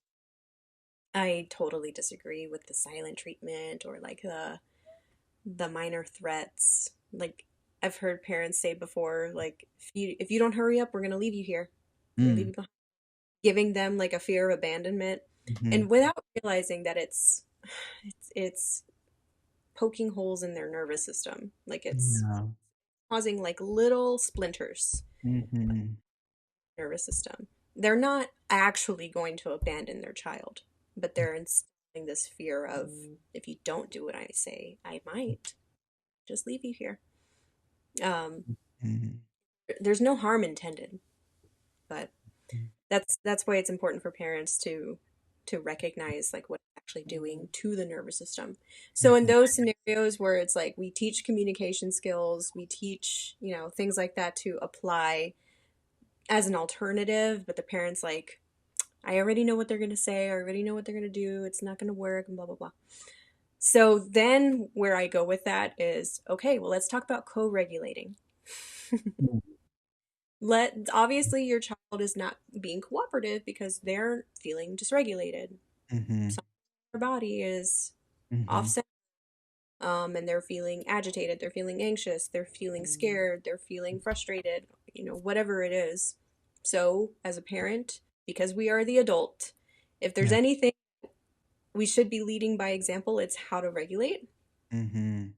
B: I totally disagree with the silent treatment or like the minor threats. Like I've heard parents say before, like if you don't hurry up, we're gonna leave you here. We're gonna leave
A: Mm.
B: you behind. Giving them like a fear of abandonment,
A: Mhm.
B: and without realizing that it's poking holes in their nervous system. Like it's
A: Yeah.
B: causing like little splinters
A: Mhm.
B: nervous system. They're not actually going to abandon their child, but they're instilling this fear of if you don't do what I say, I might just leave you here. Um,
A: Mhm.
B: there's no harm intended, but that's why it's important for parents to recognize like what it's actually doing to the nervous system. So in
A: Mhm.
B: those scenarios where it's like we teach communication skills, we teach, things like that to apply as an alternative, but the parents like, I already know what they're going to say, I already know what they're going to do, it's not going to work and blah blah blah. So then where I go with that is, okay, well let's talk about co-regulating.
A: Mhm.
B: Let obviously your child is not being cooperative because they're feeling dysregulated.
A: Mhm.
B: Something in their body is
A: Mhm.
B: offset, and they're feeling agitated, they're feeling anxious, they're feeling scared, they're feeling frustrated, whatever it is. So as a parent, because we are the adult, if there's
A: Yeah.
B: anything we should be leading by example, it's how to regulate.
A: Mhm.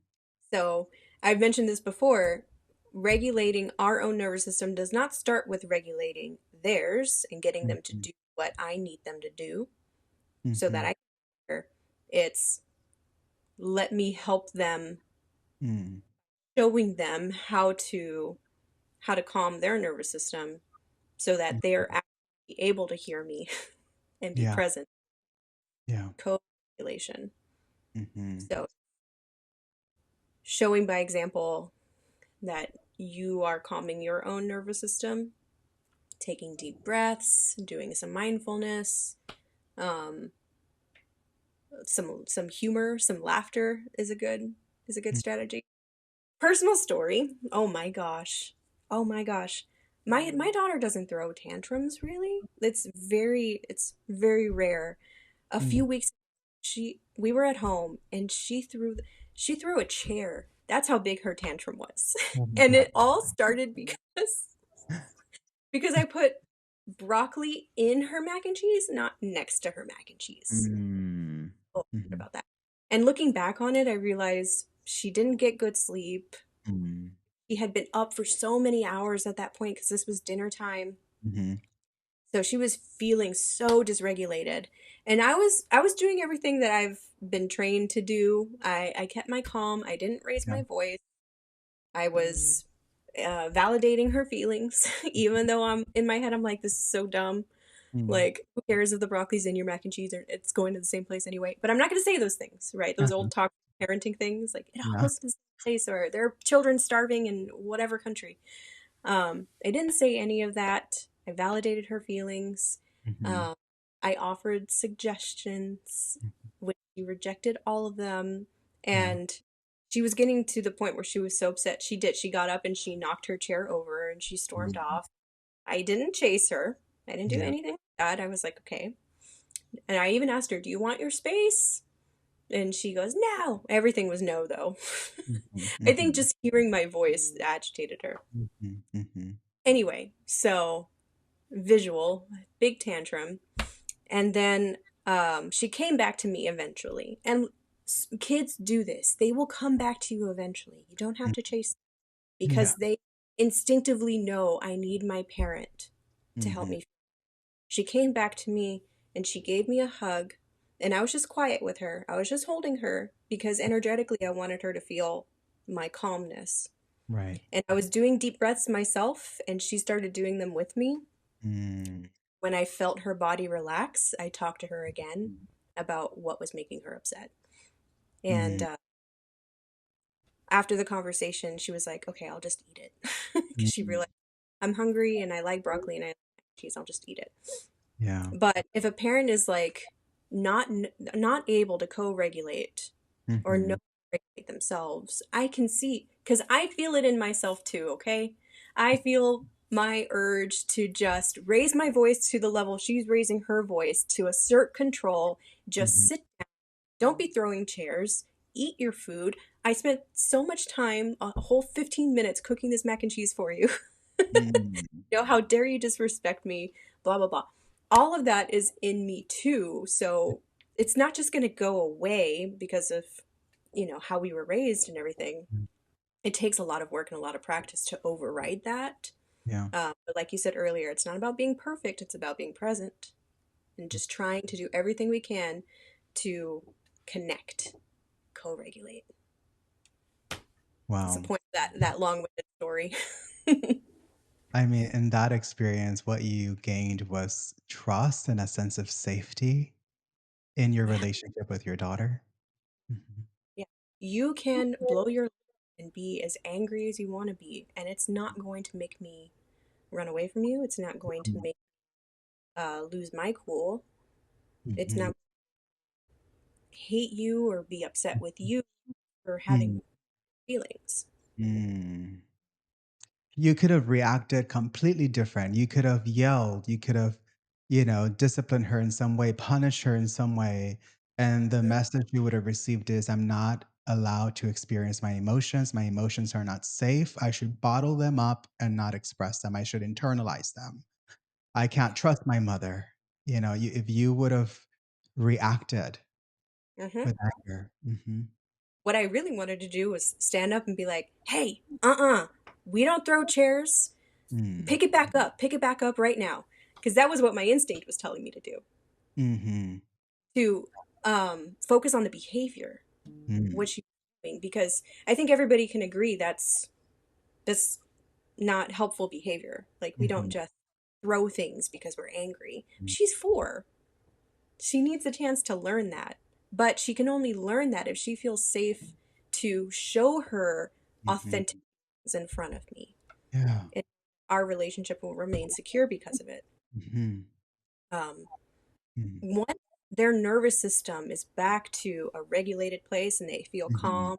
B: So I've mentioned this before. Regulating our own nervous system does not start with regulating theirs and getting them to
A: Mhm.
B: do what I need them to do so that
A: Mhm.
B: I can. It's let me help them,
A: Mm.
B: showing them how to calm their nervous system so that
A: Mm.
B: they're actually able to hear me and be
A: Yeah.
B: present.
A: Yeah.
B: Co-regulation.
A: Mhm.
B: So showing by example that you are calming your own nervous system, taking deep breaths, doing some mindfulness, um, some humor, some laughter is a good
A: Mm.
B: strategy. Personal story. Oh my gosh. Oh my gosh. My daughter doesn't throw tantrums really. It's very rare. A
A: Mm.
B: few weeks she we were at home and she threw a chair. That's how big her tantrum was.
A: Oh my
B: And
A: god.
B: it all started because I put broccoli in her mac and cheese, not next to her mac and cheese.
A: Mm.
B: Oh,
A: Mhm.
B: about that. And looking back on it, I realized she didn't get good sleep.
A: Mm.
B: She had been up for so many hours at that point because this was dinner time.
A: Mhm.
B: So she was feeling so dysregulated. And I was doing everything that I've been trained to do. I kept my calm. I didn't raise
A: Yeah.
B: my voice. I was validating her feelings, even though I'm in my head, I'm like, this is so dumb.
A: Mm.
B: Like, who cares if the broccoli's in your mac and cheese or it's going to the same place anyway? But I'm not going to say those things, right? Those
A: Uh-huh.
B: old toxic parenting things, like it all
A: Yeah.
B: goes to the same place, or there are children starving in whatever country. I didn't say any of that. I validated her feelings.
A: Mhm.
B: Um, I offered suggestions, which she rejected all of them.
A: Yeah.
B: And she was getting to the point where she was so upset. She got up and she knocked her chair over and she stormed
A: Mm.
B: off. I didn't chase her. I didn't do
A: Yeah.
B: anything like that. I was like, okay. And I even asked her, do you want your space? And she goes, no. Everything was no, though.
A: Mhm.
B: I think
A: Mhm.
B: just hearing my voice agitated her.
A: Mhm. Mhm.
B: Anyway, so visual, big tantrum. And then she came back to me eventually. And kids do this. They will come back to you eventually. You don't have
A: Mm.
B: to chase them
A: Yeah.
B: because they instinctively know I need my parent to help
A: Mhm.
B: me. She came back to me and she gave me a hug. And I was just quiet with her. I was just holding her because energetically I wanted her to feel my calmness.
A: Right.
B: And I was doing deep breaths myself, and she started doing them with me.
A: Mm.
B: When I felt her body relax, I talked to her again about what was making her upset. And
A: Mm.
B: after the conversation, she was like, okay, I'll just eat it. Because she
A: Mm.
B: realized I'm hungry and I like broccoli and I like cheese, I'll just eat it.
A: Yeah.
B: But if a parent is like not not able to co-regulate or no
A: Mhm.
B: regulate themselves, I can see because I feel it in myself too, okay? I feel my urge to just raise my voice to the level she's raising her voice to assert control, just
A: Mhm.
B: sit down, don't be throwing chairs, eat your food. I spent so much time, a whole 15 minutes cooking this mac and cheese for you.
A: Mm.
B: You know, how dare you disrespect me, blah, blah, blah. All of that is in me too. So it's not just going to go away because of, how we were raised and everything. It takes a lot of work and a lot of practice to override that.
A: Yeah.
B: But like you said earlier, it's not about being perfect, it's about being present and just trying to do everything we can to connect, co regulate. That's the
A: Wow.
B: point of that long winded story.
A: I mean, in that experience, what you gained was trust and a sense of safety in your
B: Yeah.
A: relationship with your daughter. Mhm.
B: Yeah. You can blow your and be as angry as you want to be, and it's not going to make me run away from you. It's not going to
A: Mm.
B: make lose my cool. It's
A: Mhm.
B: not hate you or be upset with you for
A: Mm.
B: having feelings.
A: Mm. You could have reacted completely different. You could have yelled. You could have, disciplined her in some way, punished her in some way. And the
B: Mhm.
A: message you would have received is I'm not allowed to experience my emotions. My emotions are not safe. I should bottle them up and not express them. I should internalize them. I can't trust my mother. If you would have reacted
B: Mhm.
A: with anger. Mhm.
B: What I really wanted to do was stand up and be like, "Hey, we don't throw chairs.
A: Mm.
B: Pick it back up. Pick it back up right now." because that was what my instinct was telling me to do,
A: Mhm.
B: to focus on the behavior,
A: Mm.
B: what she's doing, because I think everybody can agree that's not helpful behavior. Like, we don't
A: Mhm.
B: just throw things because we're angry.
A: Mm.
B: She's 4. She needs a chance to learn that. But she can only learn that if she feels safe to show her authentic
A: Mhm.
B: things in front of me.
A: Yeah.
B: And our relationship will remain secure because of it.
A: Mhm.
B: Um,
A: Mhm.
B: Once their nervous system is back to a regulated place and they feel
A: Mhm.
B: calm,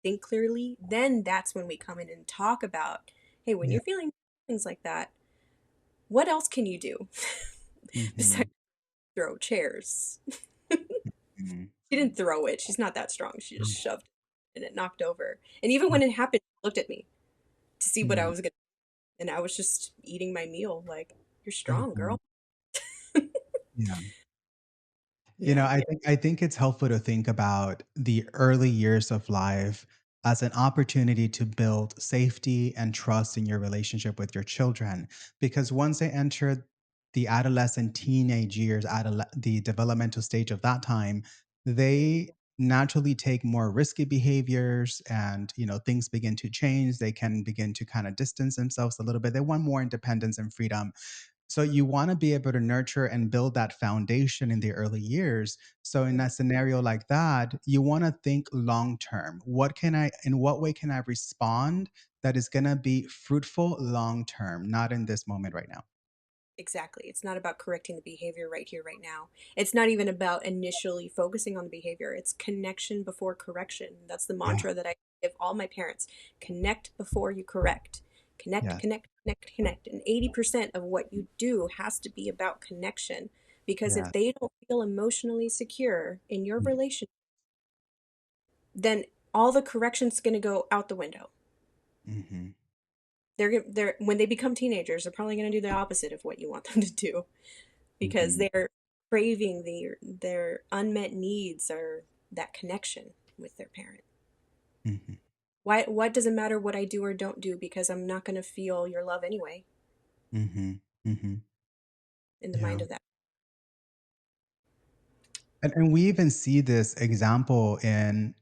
B: think clearly, then that's when we come in and talk about, hey, when
A: Yeah.
B: you're feeling things like that, what else can you do
A: Mhm.
B: besides throw chairs?
A: Mhm.
B: She didn't throw it. She's not that strong. She just shoved it and it knocked over. And even when it happened, she looked at me to see what I
A: Yeah.
B: was going to, and I was just eating my meal like, you're strong, girl.
A: Mhm. Yeah.
B: Yeah.
A: I think it's helpful to think about the early years of life as an opportunity to build safety and trust in your relationship with your children. Because once they enter the adolescent teenage years, the developmental stage of that time, they naturally take more risky behaviors, and things begin to change. They can begin to kind of distance themselves a little bit. They want more independence and freedom. So you want to be able to nurture and build that foundation in the early years. So in a scenario like that, you want to think long term. In what way can I respond that is going to be fruitful long term, not in this moment right now?
B: Exactly. It's not about correcting the behavior right here, right now. It's not even about initially focusing on the behavior. It's connection before correction. That's the
A: Yeah.
B: mantra that I give all my parents. Connect before you correct. Connect,
A: Yes.
B: connect, connect, connect. And 80% of what you do has to be about connection. Because if
A: Yeah.
B: they don't feel emotionally secure in your relationship, then all the correction's going to go out the window.
A: Mm-hmm.
B: They're when they become teenagers, they're probably going to do the opposite of what you want them to do, because
A: Mm-hmm.
B: they're craving their unmet needs are that connection with their parent.
A: Mm-hmm.
B: What does it matter what I do or don't do, because I'm not going to feel your love anyway,
A: Mm-hmm. Mm-hmm.
B: in the
A: Yeah.
B: mind of that.
A: And we even see this example in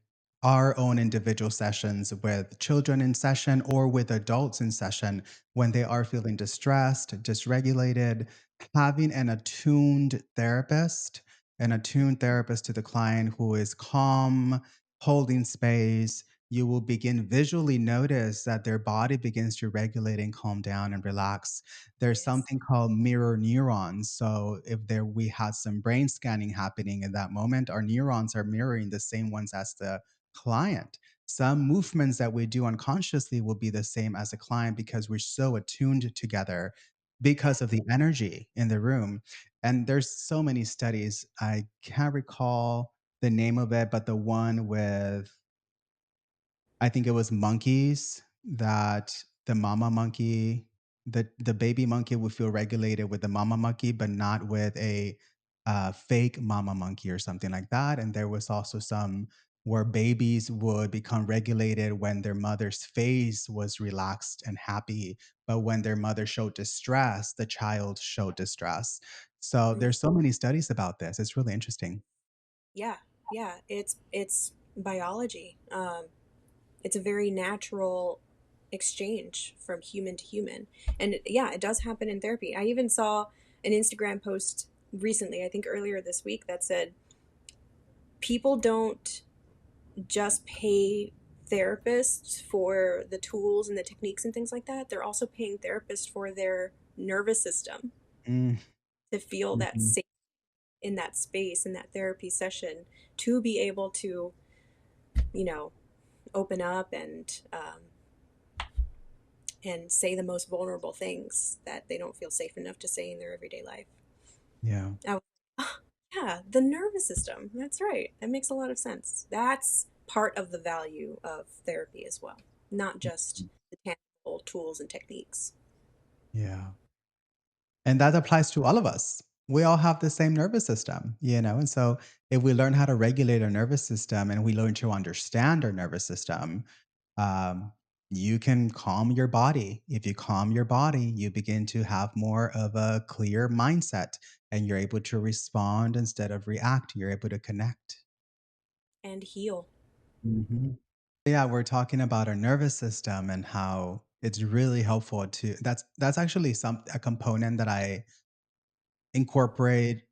A: our own individual sessions with children in session or with adults in session when they are feeling distressed, dysregulated, having an attuned therapist to the client who is calm, holding space. You will begin visually notice that their body begins to regulate and calm down and relax. There's
B: Yes.
A: something called mirror neurons. So if there we had some brain scanning happening in that moment, our neurons are mirroring the same ones as the client. Some movements that we do unconsciously will be the same as a client because we're so attuned together
B: Yeah.
A: because of the energy in the room. And there's so many studies. I can't recall the name of it, but the one with, I think it was monkeys, that the mama monkey, the baby monkey would feel regulated with the mama monkey, but not with a fake mama monkey or something like that. And there was also some where babies would become regulated when their mother's face was relaxed and happy, but when their mother showed distress, the child showed distress. So
B: Mm.
A: there's so many studies about this. It's really interesting.
B: Yeah. Yeah. It's biology. It's a very natural exchange from human to human. And yeah, it does happen in therapy. I even saw an Instagram post recently, I think earlier this week, that said people don't just pay therapists for the tools and the techniques and things like that. They're also paying therapists for their nervous system
A: Mm,
B: to feel that
A: mhm,
B: safe in that space, in that therapy session, to be able to, you know, open up and say the most vulnerable things that they don't feel safe enough to say in their everyday life.
A: yeah.
B: I was, oh, yeah, the nervous system. That's right. That makes a lot of sense. That's part of the value of therapy as well, not just the tangible tools and techniques.
A: Yeah. And that applies to all of us. We all have the same nervous system. And so if we learn how to regulate our nervous system and we learn to understand our nervous system, um, you can calm your body. If you calm your body, you begin to have more of a clear mindset and you're able to respond instead of react. You're able to connect.
B: and heal.
A: Mhm. Yeah, we're talking about our nervous system and how it's really helpful to that's actually some a component that I incorporate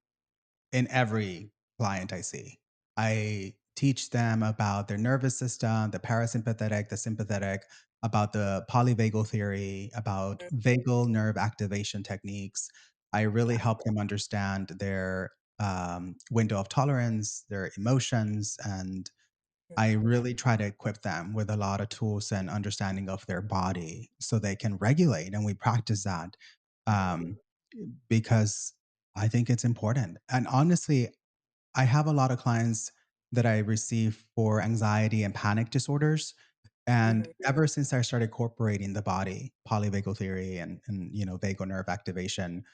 A: in every client I see. I teach them about their nervous system, the parasympathetic, the sympathetic, about the polyvagal theory, about
B: Mm,
A: vagal nerve activation techniques. I really
B: yeah.
A: help them understand their window of tolerance, their emotions, and I
B: Mhm.
A: really try to equip them with a lot of tools and understanding of their body so they can regulate. And we practice that um, because I think it's important. And honestly, I have a lot of clients that I receive for anxiety and panic disorders. And
B: Mhm.
A: ever since I started incorporating the body, polyvagal theory, and vagal nerve activation,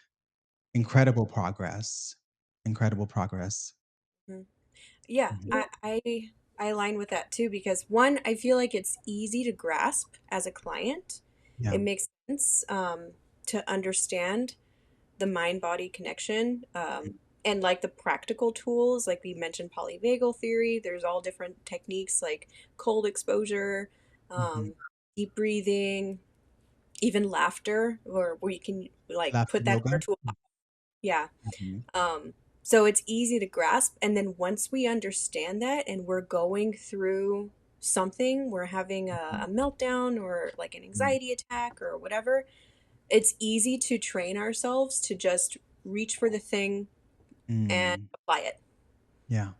A: incredible progress. Incredible progress.
B: Mhm. Yeah,
A: Mhm.
B: I align with that too because one, I feel like it's easy to grasp as a client.
A: Yeah.
B: It makes sense to understand the mind body connection, and like the practical tools, like we mentioned polyvagal theory. There's all different techniques like cold exposure,
A: Mhm.
B: um, deep breathing, even laughter, or where you can like
A: Laughter
B: put that in
A: yoga.
B: our tool. Yeah.
A: Mhm.
B: Um, so it's easy to grasp. And then once we understand that and we're going through something, we're having a meltdown or like an
A: Mhm.
B: anxiety attack or whatever, it's easy to train ourselves to just reach for the thing and
A: Mm.
B: apply it.
A: Yeah.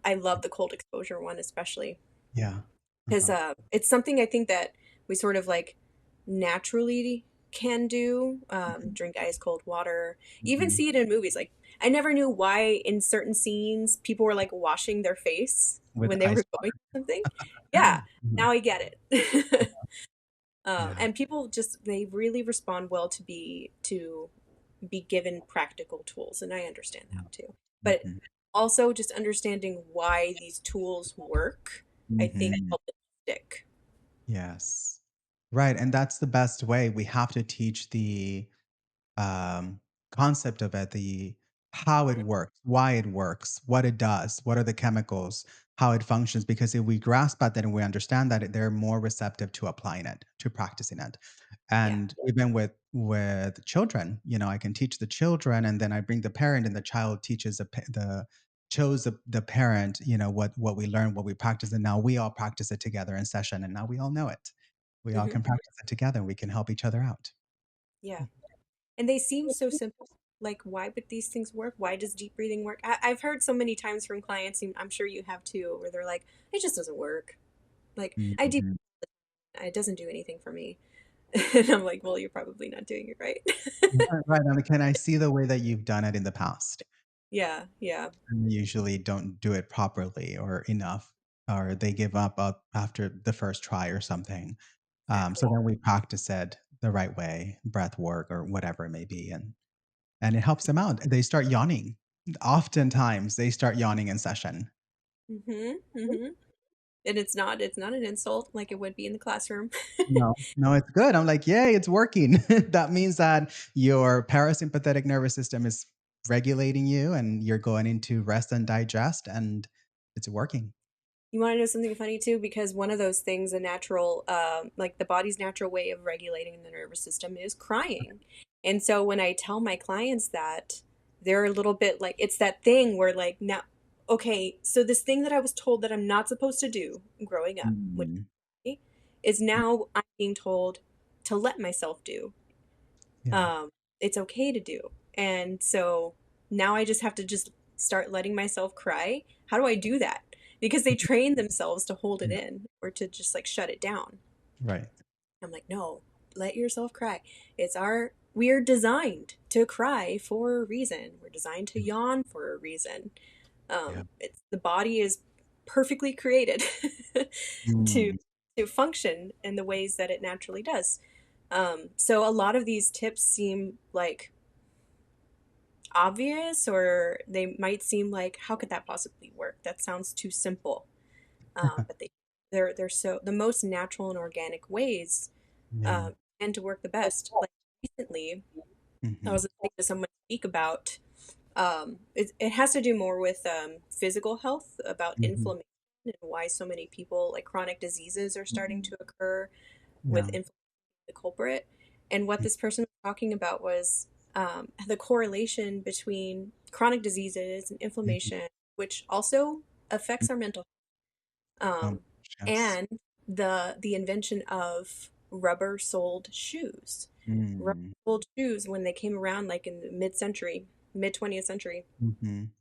B: I love the cold exposure one, especially
A: Yeah.
B: because
A: Uh-huh.
B: it's something I think that we sort of like naturally can do.
A: Mhm.
B: Drink ice cold water, even
A: Mhm.
B: see it in movies. Like I never knew why in certain scenes people were like washing their face
A: With
B: when they
A: ice
B: were
A: water.
B: going through something. Yeah,
A: Mhm.
B: now I get it.
A: Yeah.
B: And people just they really respond well to be given practical tools, and I understand
A: Yeah.
B: that too. But
A: Mhm.
B: also just understanding why these tools work, I think
A: Mhm.
B: help it stick.
A: Yes. Right, and that's the best way. We have to teach the concept of it, the how it
B: Mhm.
A: works, why it works, what it does, what are the chemicals, how it functions. Because if we grasp that and we understand that, they're more receptive to applying it, to practicing it.
B: Yeah.
A: And even with children, I can teach the children, and then I bring the parent, and the child teaches the shows the parent, what we learn, what we practice, and now we all practice it together in session, and now we all know it. We all
B: Hmm.
A: can practice it together, and we can help each other out.
B: Yeah. And they seem so simple. Like, why would these things work? Why does deep breathing work? I've heard so many times from clients, and I'm sure you have too, where they're like, it just doesn't work. Like, I deep,
A: Mhm.
B: it doesn't do anything for me. And I'm like, well, you're probably not doing it right.
A: Right, right, I mean, can I see the way that you've done it in the past?
B: Yeah, yeah,
A: And they usually don't do it properly or enough, or they give up after the first try or something. So
B: exactly.
A: then we practice it the right way, breath work or whatever it may be, and it helps them out. They start yawning. Oftentimes, they start yawning in session.
B: Mm-hmm. Mm-hmm. And it's not an insult like it would be in the classroom.
A: No, no, it's good. I'm like, "Yay, it's working." That means that your parasympathetic nervous system is regulating you, and you're going into rest and digest, and it's working.
B: You want to know something funny too? Because one of those things, a natural, like the body's natural way of regulating the nervous system is crying. And so when I tell my clients that, they're a little bit like, it's that thing where, like, now, okay, so this thing that I was told that I'm not supposed to do growing up, which
A: Mm.
B: is now I'm being told to let myself do.
A: Yeah.
B: um, it's okay to do. And so now I just have to just start letting myself cry. How do I do that? Because they train themselves to hold it
A: Yeah.
B: in or to just like shut it down.
A: Right.
B: I'm like, no, let yourself cry. We're designed to cry for a reason. We're designed to yawn for a reason.
A: Yeah.
B: It's the body is perfectly created to
A: Mm.
B: to function in the ways that it naturally does. So a lot of these tips seem like obvious, or they might seem like, how could that possibly work? That sounds too simple. But they they're so the most natural and organic ways
A: Yeah.
B: tend to work the best. Like recently, I
A: Mhm.
B: was listening to someone speak about it has to do more with physical health, about
A: Mhm.
B: inflammation and why so many people like chronic diseases are starting to occur with
A: Yeah.
B: inflammation the culprit. And what this person was talking about was the correlation between chronic diseases and
A: Mhm.
B: inflammation, which also affects our mental
A: Oh my
B: um,
A: gosh, yes.
B: and the invention of rubber-soled shoes.
A: Mm.
B: Rubber-soled shoes, when they came around, like in the mid-century, mid 20th century,
A: Mhm.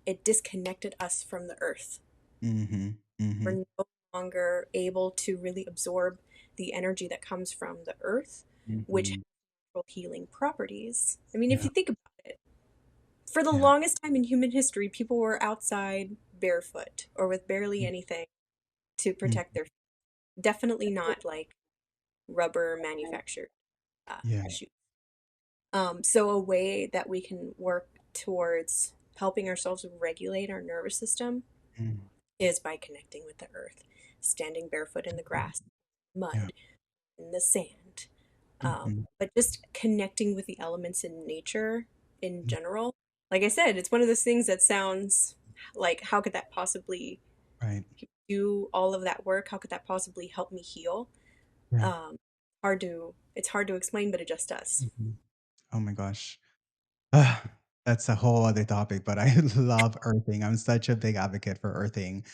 B: it disconnected us from the earth.
A: Mhm.
B: We're
A: Mhm.
B: no longer able to really absorb the energy that comes from the earth, which has
A: Mhm.
B: natural healing properties. I mean, if
A: Yeah.
B: you think about it, for the
A: Yeah.
B: longest time in human history, people were outside barefoot or with barely anything to protect
A: Mhm.
B: their feet. Definitely not like rubber manufactured
A: Yeah.
B: shoes. So a way that we can work towards helping ourselves regulate our nervous system
A: Mm.
B: is by connecting with the earth, standing barefoot in the grass,
A: Yeah.
B: mud, in the sand,
A: Mhm.
B: but just connecting with the elements in nature in general. Like I said, it's one of those things that sounds like, how could that possibly
A: Right.
B: do all of that work? How could that possibly help me heal?
A: Right.
B: Um, it's hard to explain, but it just does.
A: Mhm. Oh my gosh. Ah, that's a whole other topic, but I love earthing. I'm such a big advocate for earthing.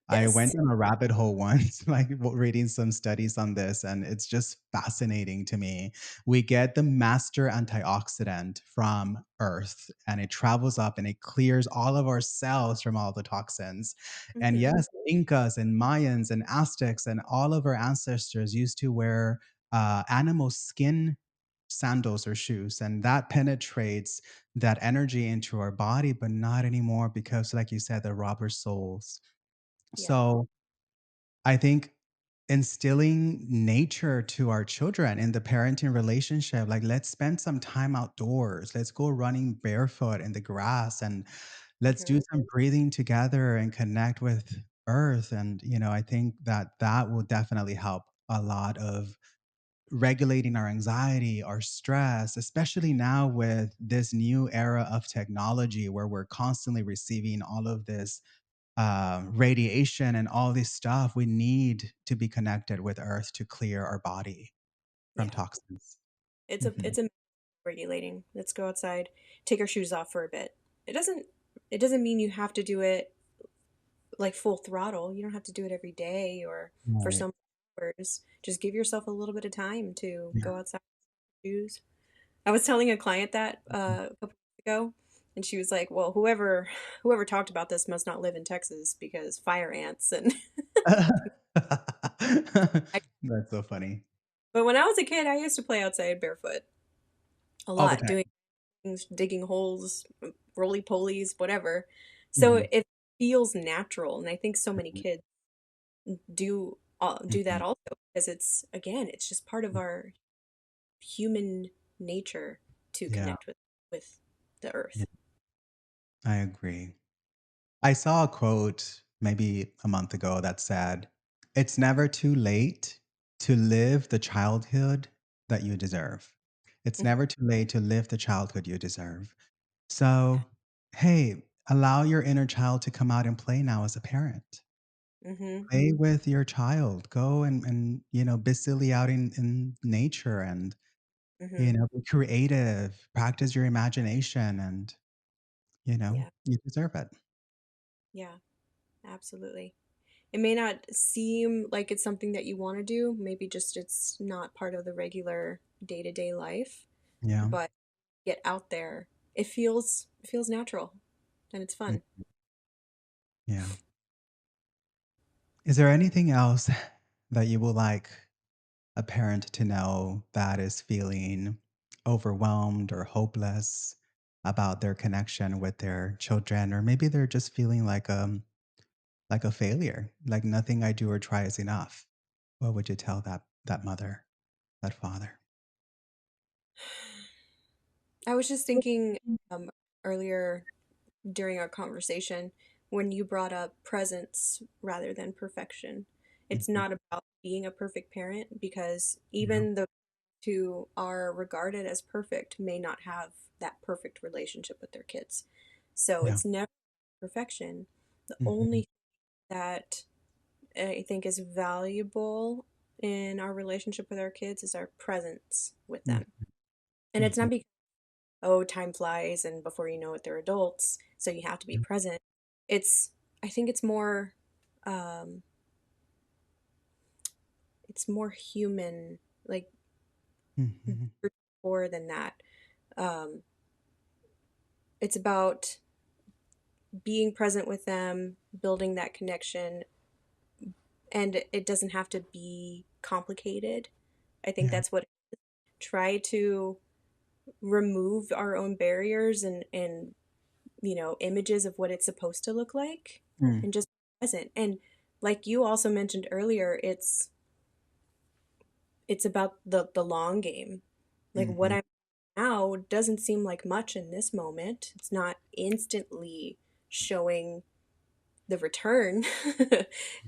A: I went
B: Yes.
A: down a rabbit hole once, like reading some studies on this, and it's just fascinating to me. We get the master antioxidant from Earth, and it travels up and it clears all of our cells from all the toxins. And
B: Hmm.
A: yes, Incas and Mayans and Aztecs and all of our ancestors used to wear animal skin sandals or shoes, and that penetrates that energy into our body, but not anymore because, like you said, the rubber soles.
B: Yeah.
A: So I think instilling nature to our children in the parenting relationship, like let's spend some time outdoors. Let's go running barefoot in the grass and let's do
B: Hmm.
A: some breathing together and connect with earth. And, I think that that will definitely help a lot of regulating our anxiety, our stress, especially now with this new era of technology where we're constantly receiving all of this radiation and all this stuff. We need to be connected with Earth to clear our body from
B: Yeah.
A: toxins.
B: It's a
A: Mhm.
B: it's a regulating. Let's go outside, take our shoes off for a bit. It doesn't it doesn't mean you have to do it like full throttle. You don't have to do it every day or for
A: Right.
B: some hours. Just give yourself a little bit of time to
A: Yeah.
B: go outside with shoes. I was telling a client that a couple weeks ago, and she was like, "Well, whoever talked about this must not live in Texas because fire ants and." I,
A: That's so funny.
B: but when I was a kid, I used to play outside barefoot a
A: All the
B: lot,
A: time.
B: doing things, digging holes, roly polies, whatever. So
A: Mhm.
B: it feels natural, and I think so many
A: Mhm.
B: kids do that
A: Mhm.
B: also because it's again, it's just part of our human nature to
A: Yeah.
B: connect with the
A: Yeah.
B: earth.
A: I agree. I saw a quote maybe a month ago that said, "It's never too late to live the childhood that you deserve. It's
B: Mhm.
A: never too late to live the childhood you deserve." So, hey, allow your inner child to come out and play now as a parent.
B: Mhm.
A: Play with your child. Go and be silly out in nature and,
B: Mhm.
A: be creative, practice your imagination and,
B: Yeah.
A: you deserve it.
B: Yeah. Absolutely. It may not seem like it's something that you want to do. Maybe just it's not part of the regular day-to-day life,
A: Yeah.
B: but get out there. It feels natural and it's
A: Mm,
B: fun.
A: yeah. Is there anything else that you would like a parent to know that is feeling overwhelmed or hopeless about their connection with their children, or maybe they're just feeling like a failure, like nothing I do or try is enough? What would you tell that mother, that father?
B: I was just thinking earlier during our conversation when you brought up presence rather than perfection. It's
A: Mhm.
B: not about being a perfect parent because
A: Yeah.
B: even the who are regarded as perfect may not have that perfect relationship with their kids. So
A: Yeah.
B: it's never perfection. The
A: Mhm.
B: only that I think is valuable in our relationship with our kids is our presence with
A: Mhm.
B: them. And it's
A: Mhm.
B: not because, oh, time flies and before you know it, they're adults, so you have to be
A: Yeah.
B: present. It's, I think um, it's more human, like
A: Mhm.
B: more than that. Um, it's about being present with them, building that connection, and it doesn't have to be complicated. I think
A: Yeah.
B: that's what try to remove our own barriers and images of what it's supposed to look like
A: Mm.
B: and just be present. And like you also mentioned earlier, it's about the long game. Like what
A: Mhm.
B: I'm now doesn't seem like much in this moment. It's not instantly showing the return,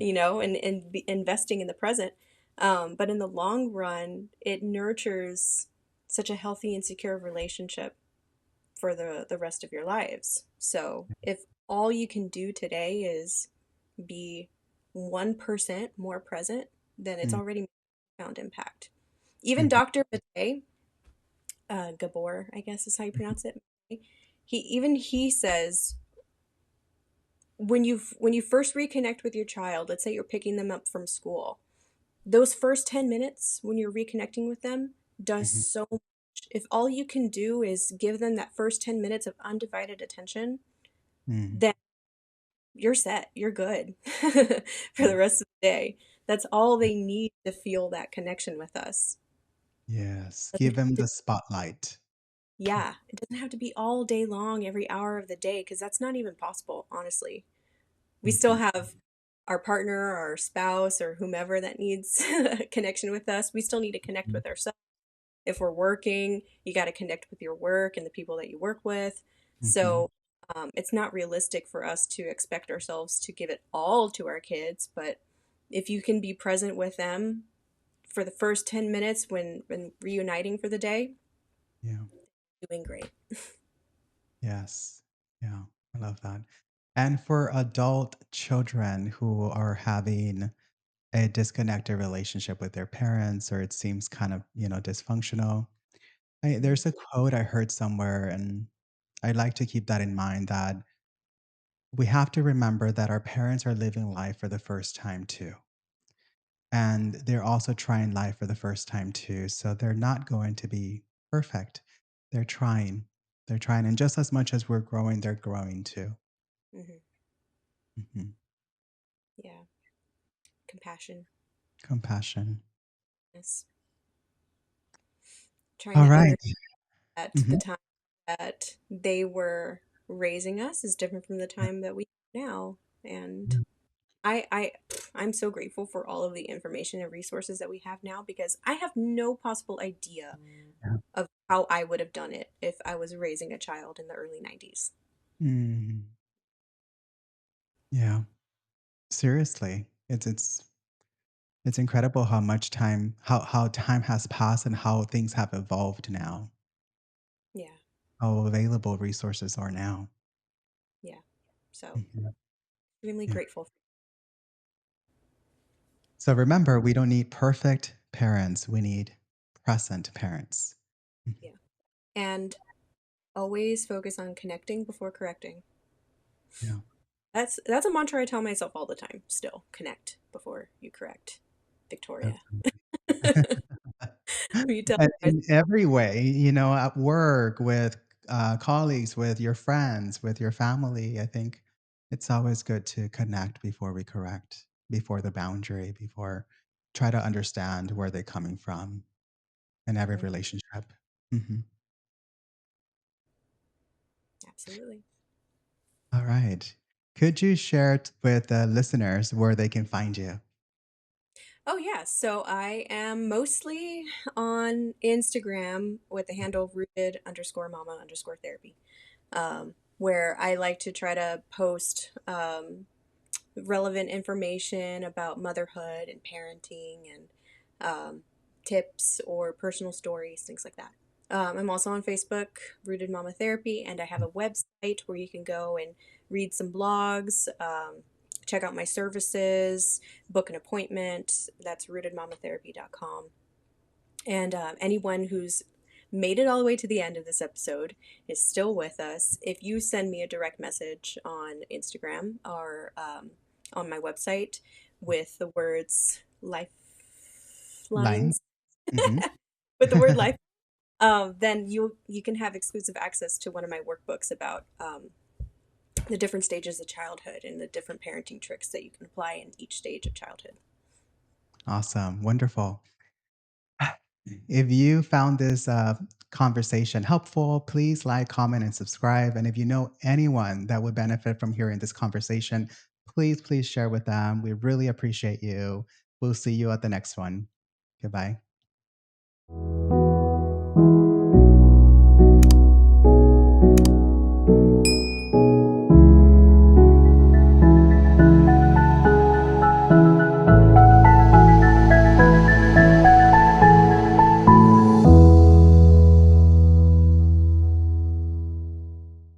B: and investing in the present. But in the long run, it nurtures such a healthy and secure relationship for the rest of your lives. So if all you can do today is be 1% more present, then it's
A: Mm.
B: already made a profound impact. Even
A: Mhm.
B: Dr. Matei, Gabor, I guess is how you
A: Mhm.
B: pronounce it. He says when you first reconnect with your child, let's say you're picking them up from school, those first 10 minutes when you're reconnecting with them does
A: Mhm.
B: so much. If all you can do is give them that first 10 minutes of undivided attention,
A: Mm.
B: then you're set. You're good for
A: Yeah.
B: the rest of the day. That's all they need to feel that connection with us.
A: Yes.
B: It
A: Give
B: doesn't
A: them
B: have to,
A: the spotlight.
B: yeah, it doesn't have to be all day long, every hour of the day, because that's not even possible, honestly. We still
A: Mhm.
B: have our partner, our spouse, or whomever that needs a connection with us. We still need to connect
A: Mhm.
B: with ourselves. If we're working, you got to connect with your work and the people that you work with.
A: Mhm.
B: So it's not realistic for us to expect ourselves to give it all to our kids. But if you can be present with them for the first 10 minutes when reuniting for the day,
A: Yeah.
B: doing great.
A: Yes. Yeah. I love that. And for adult children who are having a disconnected relationship with their parents, or it seems kind of, dysfunctional,
B: Mhm.
A: there's a quote I heard somewhere, and I like to keep that in mind, that we have to remember that our parents are living life for the first time too. And they're also trying life for the first time too. So they're not going to be perfect. They're trying. They're trying. And just as much as we're growing, they're growing too.
B: Hmm.
A: Mhm.
B: Yeah, compassion.
A: Compassion.
B: Yes, trying
A: All
B: to
A: right.
B: understand that the
A: Mhm.
B: time that they were raising us is different from the
A: Yeah.
B: time that we are now, and
A: Yeah.
B: I, I I'm so grateful for all of the information and resources that we have now because I have no possible idea
A: Yeah.
B: of how I would have done it if I was raising a child in the early 90s.
A: Mhm. Yeah. Seriously. It's incredible how much time how time has passed and how things have evolved now.
B: Yeah,
A: How available resources are now.
B: yeah. So,
A: Mhm.
B: extremely
A: Yeah.
B: grateful.
A: So remember, we don't need perfect parents. We need present parents. Mhm.
B: Yeah. And always focus on connecting before correcting.
A: Yeah.
B: That's a mantra I tell myself all the time. Still, connect before you correct. Victoria.
A: Definitely.
B: You tell
A: And
B: myself,
A: in every way, at work, with colleagues, with your friends, with your family, I think it's always good to connect before we correct, before the boundary, before try to understand where they're coming from in every
B: mhm,
A: relationship. Mhm.
B: absolutely.
A: All right. Could you share with the listeners where they can find you?
B: Oh yeah, so I am mostly on Instagram with the handle rooted_mama_therapy, where I like to try to post relevant information about motherhood and parenting and tips or personal stories, things like that. I'm also on Facebook, Rooted Mama Therapy, and I have a website where you can go and read some blogs, check out my services, book an appointment. That's rootedmamatherapy.com. And anyone who's made it all the way to the end of this episode is still with us. If you send me a direct message on Instagram or on my website with the words
A: Line.
B: lifelines,
A: Mhm.
B: with the word life, then you can have exclusive access to one of my workbooks about the different stages of childhood and the different parenting tricks that you can apply in each stage of childhood.
A: Awesome. Wonderful. If you found this conversation helpful, please like, comment, and subscribe. And if you know anyone that would benefit from hearing this conversation, please share with them. We really appreciate you. We'll see you at the next one. Goodbye.